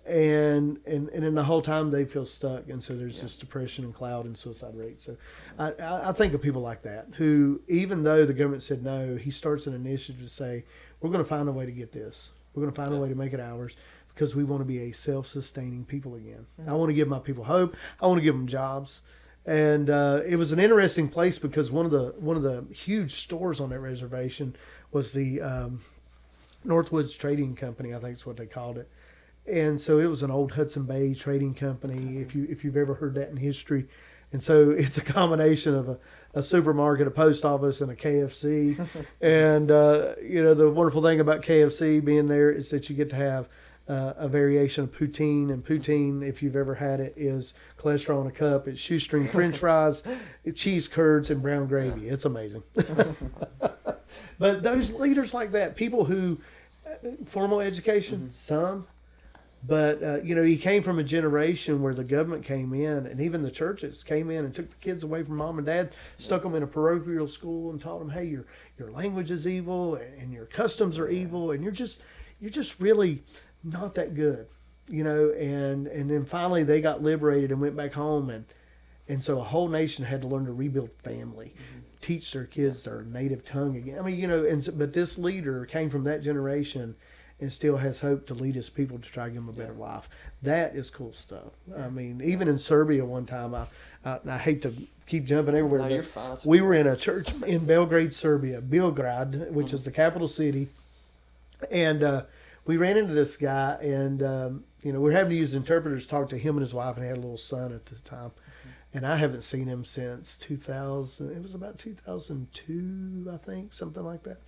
And in the whole time they feel stuck, and so there's this depression and cloud and suicide rate. So I think of people like that who, even though the government said no, he starts an initiative to say, we're going to find a way to get this. We're going to find a way to make it ours, because we want to be a self-sustaining people again. Mm-hmm. I want to give my people hope. I want to give them jobs. And it was an interesting place, because one of the huge stores on that reservation was the Northwoods Trading Company, I think is what they called it. And so it was an old Hudson Bay trading company, if you've ever heard that in history. And so it's a combination of a supermarket, a post office, and a KFC. And the wonderful thing about KFC being there is that you get to have a variation of poutine. And poutine, if you've ever had it, is cholesterol in a cup. It's shoestring French fries, cheese curds, and brown gravy. It's amazing. But those leaders like that, people who, formal education, some. But, he came from a generation where the government came in, and even the churches came in and took the kids away from mom and dad, stuck them in a parochial school and taught them, hey, your language is evil and your customs are evil, and you're just really not that good, and then finally they got liberated and went back home, and so a whole nation had to learn to rebuild family, teach their kids their native tongue again. I mean, but this leader came from that generation and still has hope to lead his people to try to give them a better life. That is cool stuff. I mean, even in Serbia one time, I hate to keep jumping everywhere. No, you're fine. We were in a church in Belgrade, Serbia, Belgrade, which is the capital city. And we ran into this guy, and we were having to use interpreters to talk to him and his wife, and he had a little son at the time. And I haven't seen him since 2000. It was about 2002, I think, something like that.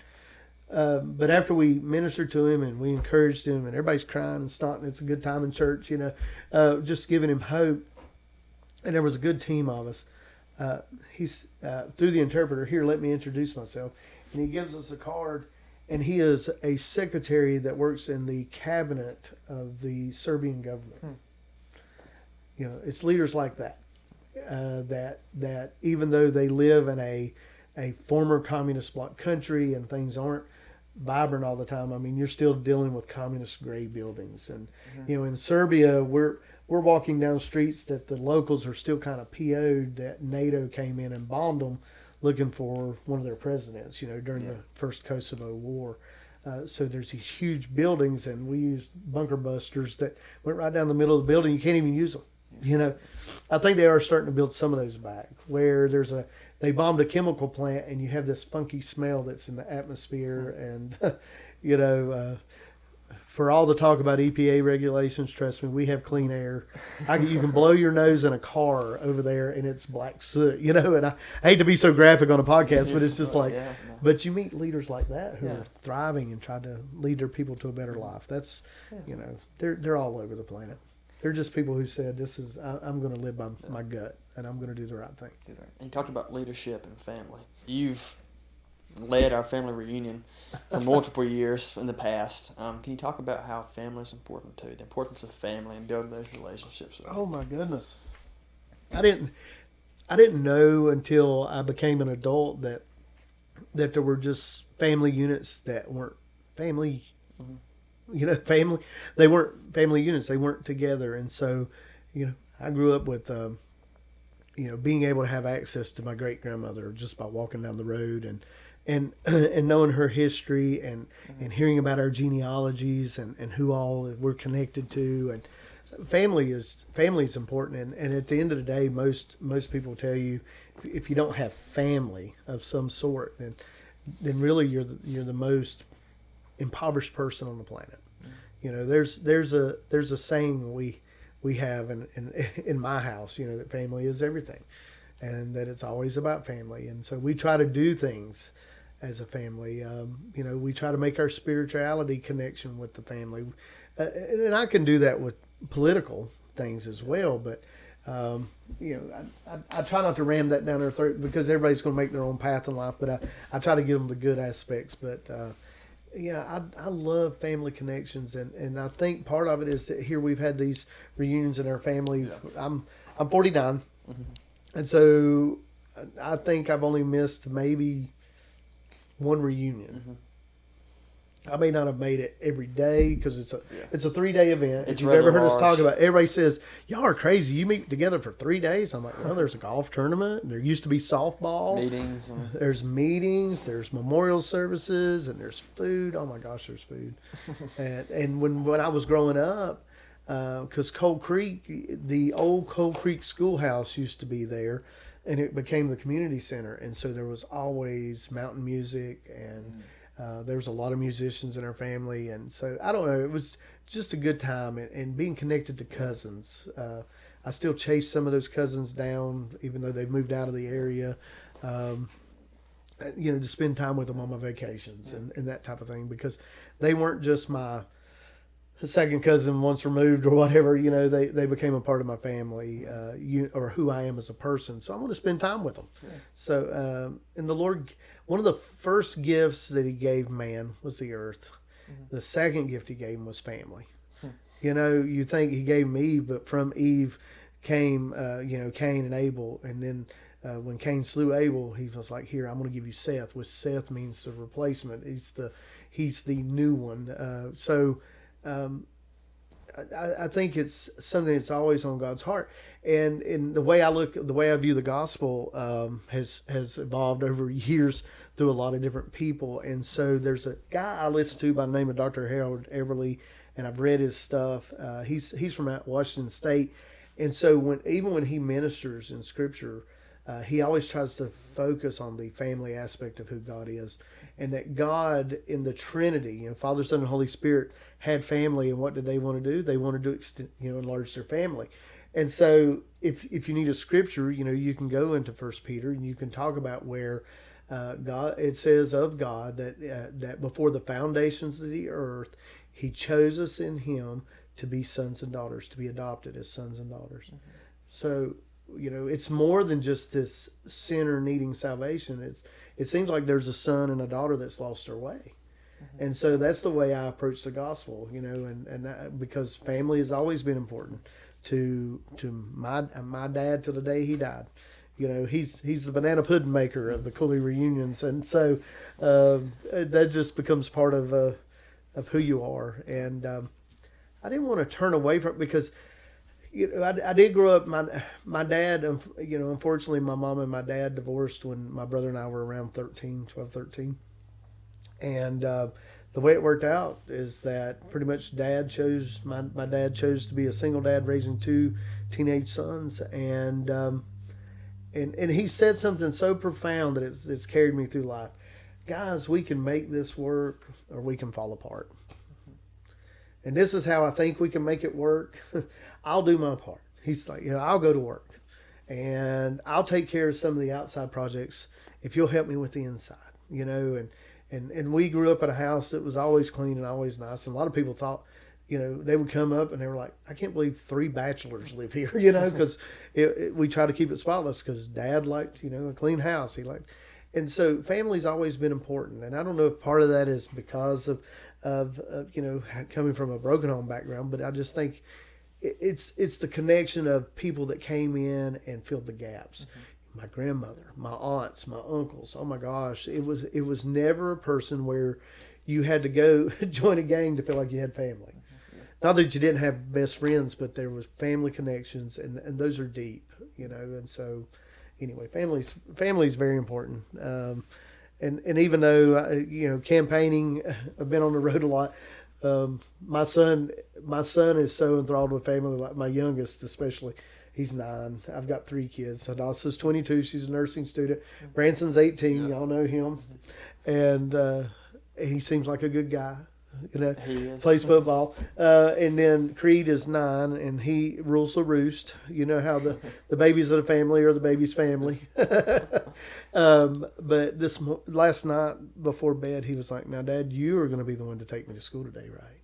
But after we ministered to him and we encouraged him, and everybody's crying and snotting, it's a good time in church, just giving him hope. And there was a good team of us. He's through the interpreter, here, let me introduce myself. And he gives us a card, and he is a secretary that works in the cabinet of the Serbian government. It's leaders like that, that even though they live in a former communist bloc country and things aren't vibrant all the time, I mean, you're still dealing with communist gray buildings. And, in Serbia, we're walking down streets that the locals are still kind of PO'd that NATO came in and bombed them looking for one of their presidents, during the first Kosovo war. So there's these huge buildings, and we used bunker busters that went right down the middle of the building. You can't even use them. I think they are starting to build some of those back, where they bombed a chemical plant, and you have this funky smell that's in the atmosphere, and for all the talk about EPA regulations, trust me, we have clean air. You can blow your nose in a car over there and it's black soot, you know. And I hate to be so graphic on a podcast, but it's just like, yeah, no. but you meet leaders like that who Yeah. are thriving and try to lead their people to a better life. That's, you know, they're all over the planet. They're just people who said, I'm going to live by my gut and I'm going to do the right thing. And you talked about leadership and family. You've led our family reunion for multiple years in the past. Can you talk about how family is important to you, the importance of family and building those relationships? Oh my goodness. I didn't know until I became an adult that there were just family units that weren't family, you know, family. They weren't family units. They weren't together. And so, you know, I grew up with, you know, being able to have access to my great grandmother just by walking down the road and knowing her history and hearing about our genealogies and who all we're connected to. And family is important. And at the end of the day, most people tell you if you don't have family of some sort, then really you're the most impoverished person on the planet. You know, there's a saying we have in my house, you know, that family is everything, and that it's always about family. And so we try to do things as a family. You know, we try to make our spirituality connection with the family, and I can do that with political things as well. But you know, I try not to ram that down their throat because everybody's going to make their own path in life. But I try to give them the good aspects. But yeah, I love family connections, and I think part of it is that here we've had these reunions in our family. Yeah. I'm 49, and so I think I've only missed maybe one reunion. I may not have made it every day because it's a 3-day event. It's if you've ever heard us large. talk about it, everybody says, y'all are crazy. You meet together for 3 days? I'm like, well, there's a golf tournament. And there used to be softball. Meetings. There's meetings. There's memorial services. And there's food. Oh, my gosh, there's food. and when I was growing up, because Cold Creek, the old Cold Creek schoolhouse used to be there. And it became the community center. And so there was always mountain music and there was a lot of musicians in our family. And so, I don't know, it was just a good time. And being connected to cousins. I still chase some of those cousins down, even though they've moved out of the area, you know, to spend time with them on my vacations and that type of thing. Because they weren't just my second cousin once removed or whatever, you know, they became a part of my family, or who I am as a person. So I want to spend time with them. Yeah. So, and the Lord, one of the first gifts that he gave man was the earth. The second gift he gave him was family. You know, you think he gave him Eve, but from Eve came, you know, Cain and Abel. And then when Cain slew Abel, he was like, here, I'm going to give you Seth, which Seth means the replacement. He's the new one. I think it's something that's always on God's heart, and in the way I view the gospel has evolved over years through a lot of different people. And so there's a guy I listen to by the name of Dr. Harold Everly, and I've read his stuff. He's from out Washington State, and so when he ministers in Scripture, he always tries to focus on the family aspect of who God is. And that God in the Trinity, you know, Father, Son, and Holy Spirit had family, and what did they want to do? They wanted to enlarge their family. And so, if you need a scripture, you know, you can go into 1 Peter and you can talk about where God. It says of God that before the foundations of the earth, He chose us in Him to be sons and daughters, to be adopted as sons and daughters. So, you know, it's more than just this sinner needing salvation. It seems like there's a son and a daughter that's lost their way. And so that's the way I approach the gospel, you know, and that, because family has always been important to my dad till the day he died. You know, he's the banana pudding maker of the Cooley reunions. And so that just becomes part of who you are. And I didn't want to turn away from it because, you know, I did grow up. My dad, you know, unfortunately, my mom and my dad divorced when my brother and I were around 12, 13. And the way it worked out is that pretty much my dad chose to be a single dad raising 2 teenage sons. And he said something so profound that it's carried me through life. Guys, we can make this work or we can fall apart. and this is how I think we can make it work. I'll do my part. He's like, I'll go to work and I'll take care of some of the outside projects if you'll help me with the inside, and we grew up in a house that was always clean and always nice. And a lot of people thought, they would come up and they were like, I can't believe 3 bachelors live here, because we try to keep it spotless because Dad liked, a clean house. He liked, and so family's always been important. And I don't know if part of that is because of coming from a broken home background, but I just think it's the connection of people that came in and filled the gaps. My grandmother, my aunts, my uncles. Oh my gosh, it was never a person where you had to go join a gang to feel like you had family. Not that you didn't have best friends, but there was family connections, and those are deep, And so, anyway, family's very important. And even though campaigning, I've been on the road a lot. My son is so enthralled with family. Like my youngest, especially, he's 9. I've got 3 kids. So Dawson's 22. She's a nursing student. Branson's 18. Y'all know him, and he seems like a good guy. He is. Plays football. And then Creed is 9, and he rules the roost. You know how the babies of the family are the baby's family. But this last night before bed, he was like, now, Dad, you are going to be the one to take me to school today, right?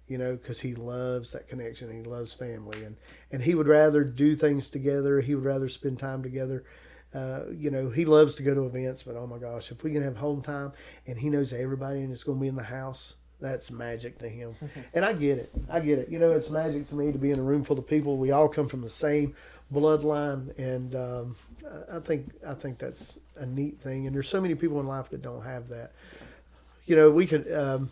Because he loves that connection. He loves family. And he would rather do things together. He would rather spend time together. He loves to go to events, but oh my gosh, if we can have home time and he knows everybody and it's going to be in the house, that's magic to him. And I get it. It's magic to me to be in a room full of people. We all come from the same bloodline, and I think that's a neat thing. And there's so many people in life that don't have that. We could, and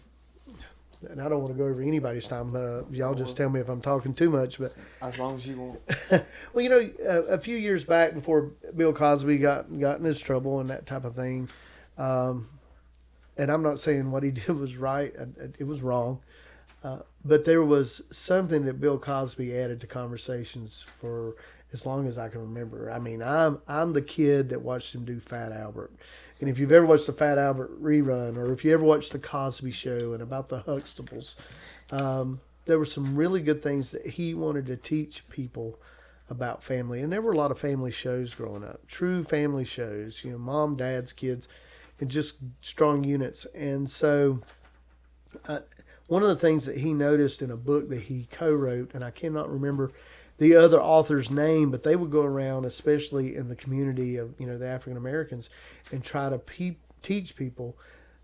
I don't want to go over anybody's time. Y'all just tell me if I'm talking too much. But as long as you want. Well, a few years back, before Bill Cosby got in his trouble and that type of thing. And I'm not saying what he did was right. It was wrong. But there was something that Bill Cosby added to conversations for as long as I can remember. I mean, I'm the kid that watched him do Fat Albert. And if you've ever watched the Fat Albert rerun, or if you ever watched the Cosby Show and about the Huxtables, there were some really good things that he wanted to teach people about family. And there were a lot of family shows growing up, true family shows, mom, dads, kids, and just strong units. And so one of the things that he noticed in a book that he co-wrote, and I cannot remember the other author's name, but they would go around, especially in the community of the African Americans, and try to teach people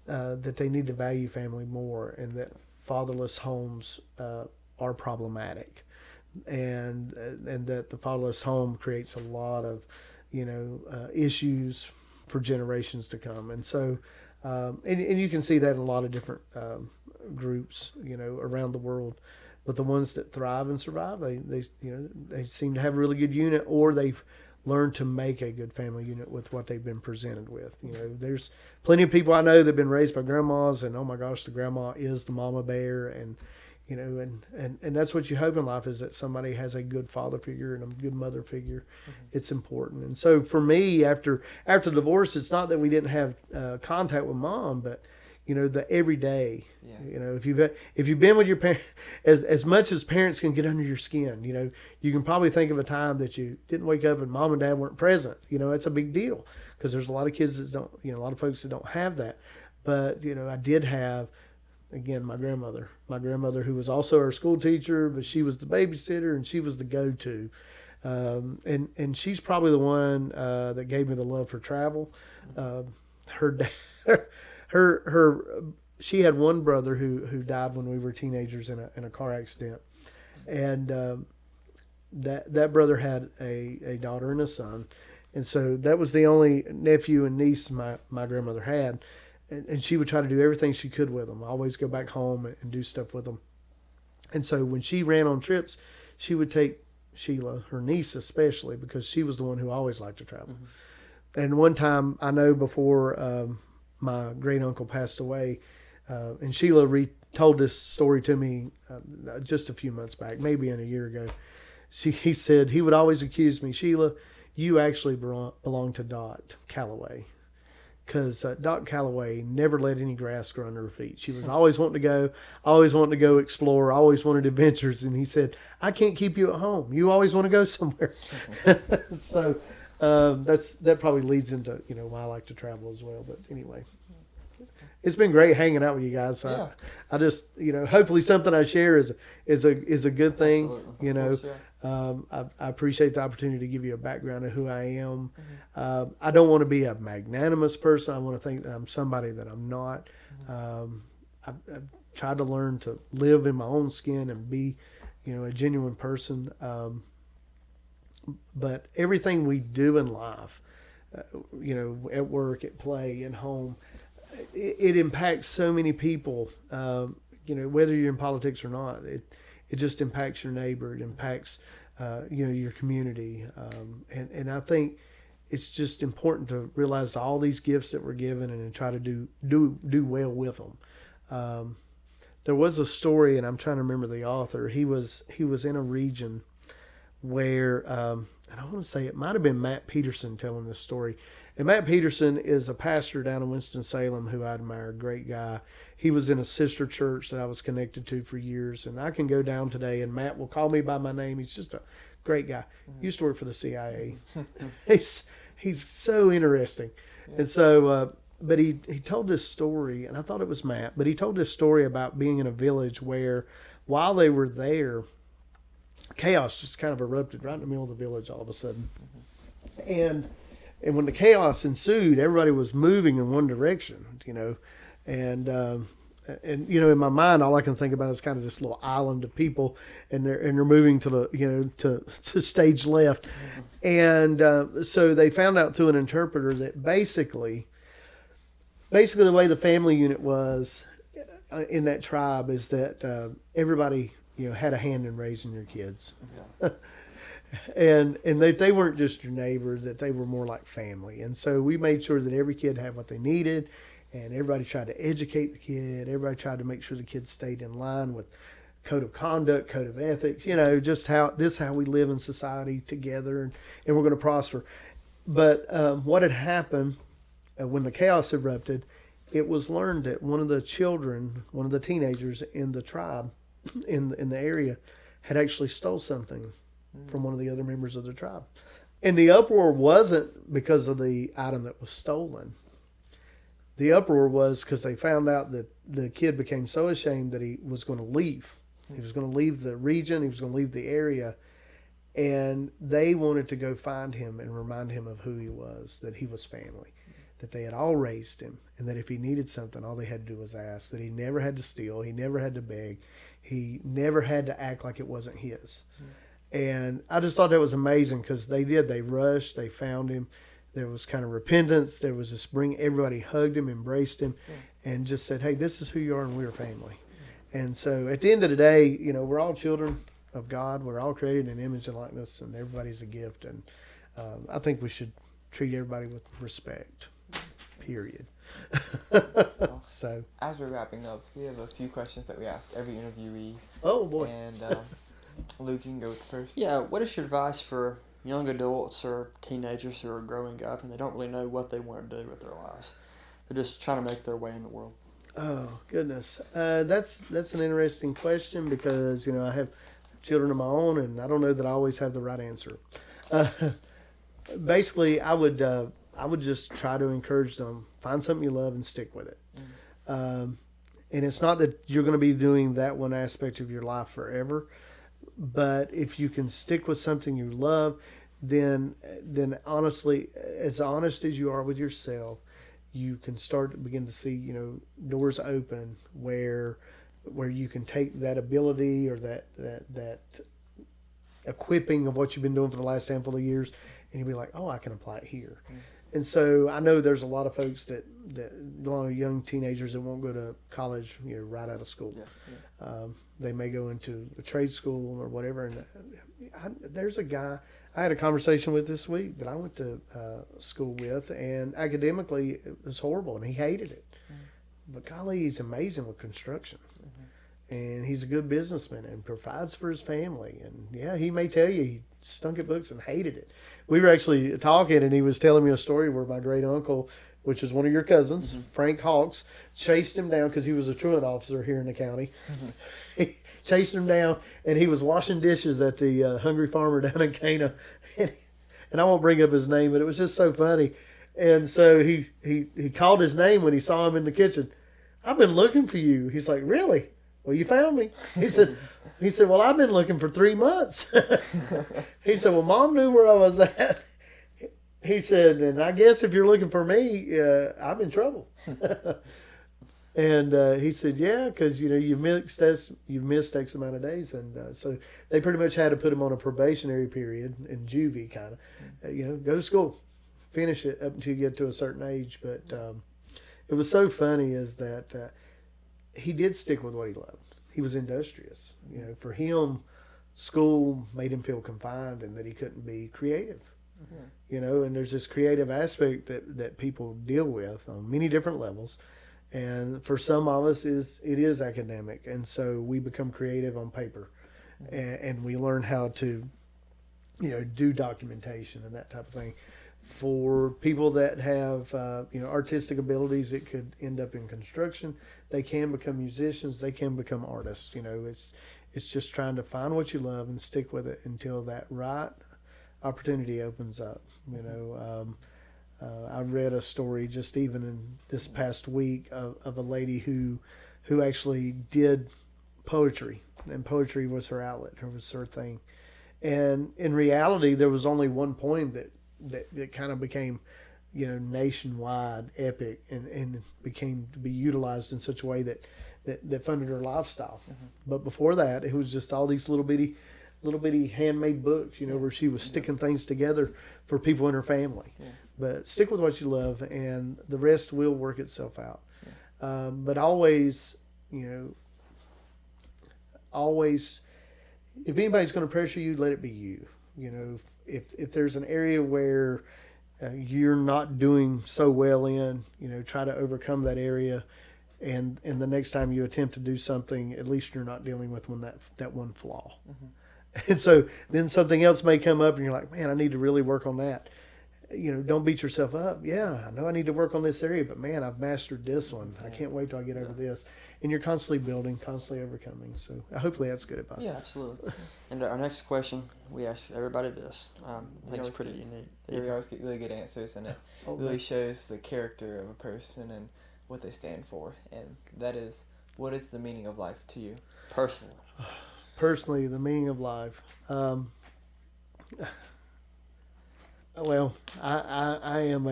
that they need to value family more, and that fatherless homes are problematic, and that the fatherless home creates a lot of issues for generations to come. And so and you can see that in a lot of different groups around the world, but the ones that thrive and survive, they seem to have a really good unit, or they've learned to make a good family unit with what they've been presented with. There's plenty of people I know that have been raised by grandmas, and oh my gosh, the grandma is the mama bear, and and that's what you hope in life, is that somebody has a good father figure and a good mother figure. It's important. And so for me, after divorce, it's not that we didn't have contact with mom, but the everyday. If you've been with your parents, as much as parents can get under your skin, you can probably think of a time that you didn't wake up and mom and dad weren't present. It's a big deal, because there's a lot of kids that don't, a lot of folks that don't have that. But I did have, again, my grandmother who was also our school teacher, but she was the babysitter and she was the go-to. And she's probably the one that gave me the love for travel. Her dad, she had one brother who died when we were teenagers in a car accident. And that brother had a daughter and a son. And so that was the only nephew and niece my grandmother had. And she would try to do everything she could with them. Always go back home and do stuff with them. And so when she ran on trips, she would take Sheila, her niece especially, because she was the one who always liked to travel. And one time, I know before my great uncle passed away, and Sheila told this story to me just a few months back, maybe in a year ago. He said he would always accuse me, Sheila, you actually belong to Dot Calloway. because Doc Calloway never let any grass grow under her feet. She was always wanting to go explore, always wanted adventures. And he said, I can't keep you at home. You always want to go somewhere. So that probably leads into, why I like to travel as well. But anyway, it's been great hanging out with you guys. So I just, hopefully something I share is a good thing. Absolutely. I appreciate the opportunity to give you a background of who I am. I don't want to be a magnanimous person. I want to think that I'm somebody that I'm not. I've tried to learn to live in my own skin and be, a genuine person. But everything we do in life, at work, at play, at home, it impacts so many people. Whether you're in politics or not, it just impacts your neighbor. It impacts, your community. And I think it's just important to realize all these gifts that we're given and try to do well with them. There was a story, and I'm trying to remember the author. He was in a region where, and I want to say it might have been Matt Peterson telling this story. And Matt Peterson is a pastor down in Winston-Salem who I admire, great guy. He was in a sister church that I was connected to for years. And I can go down today and Matt will call me by my name. He's just a great guy. He used to work for the CIA. He's so interesting. And so, but he told this story, and I thought it was Matt, but he told this story about being in a village where while they were there, chaos just kind of erupted right in the middle of the village all of a sudden. And when the chaos ensued, everybody was moving in one direction, and in my mind, all I can think about is kind of this little island of people, and they're moving to the to stage left, and so they found out through an interpreter that basically the way the family unit was in that tribe is that everybody had a hand in raising your kids. And they weren't just your neighbor, that they were more like family. And so we made sure that every kid had what they needed, and everybody tried to educate the kid. Everybody tried to make sure the kids stayed in line with code of conduct, code of ethics, just how we live in society together, and we're going to prosper. But what had happened when the chaos erupted, it was learned that one of the teenagers in the tribe, in the area, had actually stole something from one of the other members of the tribe. And the uproar wasn't because of the item that was stolen. The uproar was because they found out that the kid became so ashamed that he was going to leave. He was going to leave the region. He was going to leave the area. And they wanted to go find him and remind him of who he was, that he was family, that they had all raised him, and that if he needed something, all they had to do was ask, that he never had to steal. He never had to beg. He never had to act like it wasn't his. And I just thought that was amazing because they rushed, they found him. There was kind of repentance. There was this everybody hugged him, embraced him, and just said, hey, this is who you are and we're family. And so at the end of the day, we're all children of God. We're all created in image and likeness, and everybody's a gift. And I think we should treat everybody with respect, period. So as we're wrapping up, we have a few questions that we ask every interviewee. Oh, boy. And Luke, you can go first. Yeah, what is your advice for young adults or teenagers who are growing up and they don't really know what they want to do with their lives? They're just trying to make their way in the world. Oh, goodness. That's an interesting question because, I have children of my own and I don't know that I always have the right answer. Basically, I would just try to encourage them, find something you love and stick with it. And it's not that you're going to be doing that one aspect of your life forever, but if you can stick with something you love, then honestly, as honest as you are with yourself, you can start to begin to see, doors open where you can take that ability or that equipping of what you've been doing for the last handful of years, and you'll be like, oh, I can apply it here. And so I know there's a lot of folks a lot of young teenagers that won't go to college, right out of school. They may go into a trade school or whatever. And there's a guy I had a conversation with this week that I went to school with, and academically it was horrible, and he hated it. But golly, he's amazing with construction. And he's a good businessman and provides for his family. And yeah, he may tell you he stunk at books and hated it. We were actually talking, and he was telling me a story where my great uncle which is one of your cousins, Mm-hmm. Frank Hawks, chased him down because he was a truant officer here in the county. He chased him down, and he was washing dishes at the Hungry Farmer down in Cana. And I won't bring up his name, but it was just so funny. And so he called his name when he saw him in the kitchen. I've been looking for you. He's like, really? Well, you found me. He said, well, I've been looking for 3 months. He said, well, Mom knew where I was at. He said, and I guess if you're looking for me, I'm in trouble. And he said, yeah, because you've missed X amount of days, and so they pretty much had to put him on a probationary period in juvie, kind of, go to school, finish it up until you get to a certain age. But it was so funny is that he did stick with what he loved. He was industrious. For him, school made him feel confined and that he couldn't be creative. Mm-hmm. And there's this creative aspect that people deal with on many different levels. And for some of us, it is academic. And so we become creative on paper. Mm-hmm. And we learn how to, do documentation and that type of thing. For people that have, artistic abilities, it could end up in construction. They can become musicians. They can become artists. It's just trying to find what you love and stick with it until that right opportunity opens up. I read a story just even in this past week of a lady who actually did poetry, and poetry was her outlet, was her thing. And in reality, there was only one poem that kind of became, nationwide epic and became to be utilized in such a way that funded her lifestyle. Mm-hmm. But before that, it was just all these little bitty handmade books, where she was sticking things together for people in her family. Yeah. But stick with what you love, and the rest will work itself out. Yeah. But always, if anybody's going to pressure you, let it be you. If there's an area where you're not doing so well in, try to overcome that area. And the next time you attempt to do something, at least you're not dealing with that one flaw. Mm-hmm. And so then something else may come up and you're like, man, I need to really work on that. Don't beat yourself up. Yeah, I know I need to work on this area, but man, I've mastered this one. I can't wait till I get over this. And you're constantly building, constantly overcoming. So hopefully that's good advice. Yeah, absolutely. And our next question, we ask everybody this. I think it's pretty unique. We always get really good answers, and it really shows the character of a person and what they stand for. And that is, what is the meaning of life to you? Personally, the meaning of life. Well, I am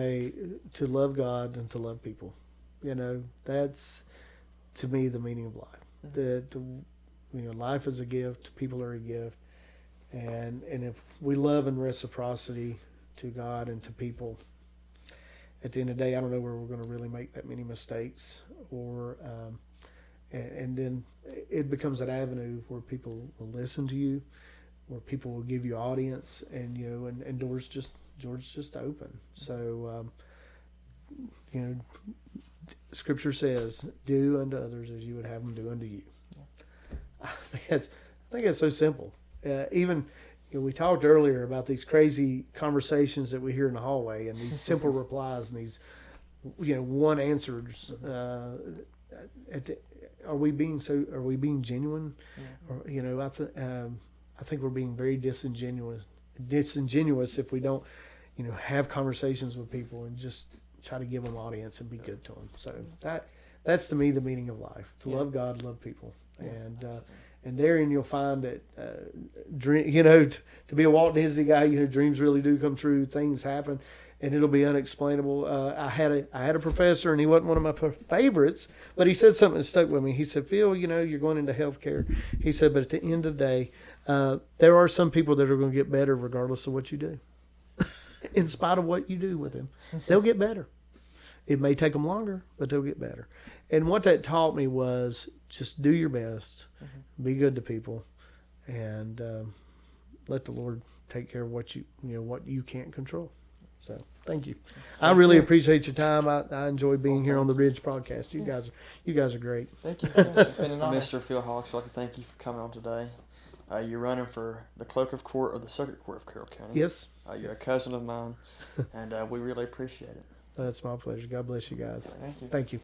to love God and to love people. That's to me the meaning of life. Mm-hmm. Life is a gift. People are a gift, and if we love in reciprocity to God and to people, at the end of the day, I don't know where we're going to really make that many mistakes, and then it becomes an avenue where people will listen to you, where people will give you audience, and and doors just open. So Scripture says, "Do unto others as you would have them do unto you." I think that's so simple. Even we talked earlier about these crazy conversations that we hear in the hallway, and these simple replies, and these one answers. Are we being genuine? Yeah. Or I think we're being very disingenuous if we don't have conversations with people and just try to give them audience and be good to them. So that's to me the meaning of life: to love God, love people, and therein you'll find that to be a Walt Disney guy, dreams really do come true. Things happen, and it'll be unexplainable. I had a professor, and he wasn't one of my favorites, but he said something that stuck with me. He said, "Phil, you're going into healthcare." He said, "But at the end of the day, there are some people that are going to get better regardless of what you do." In spite of what you do with them, they'll get better. It may take them longer, but they'll get better. And what that taught me was just do your best, be good to people, and let the Lord take care of what you can't control. So thank you. I really appreciate your time. I enjoy being here on the Ridge podcast. You guys are great. Thank you. It's been an honor. Mr. Phil Hawks, I'd like to thank you for coming on today. You're running for the Clerk of Court of the Circuit Court of Carroll County. Yes. You're a cousin of mine, and we really appreciate it. That's my pleasure. God bless you guys. Thank you. Thank you.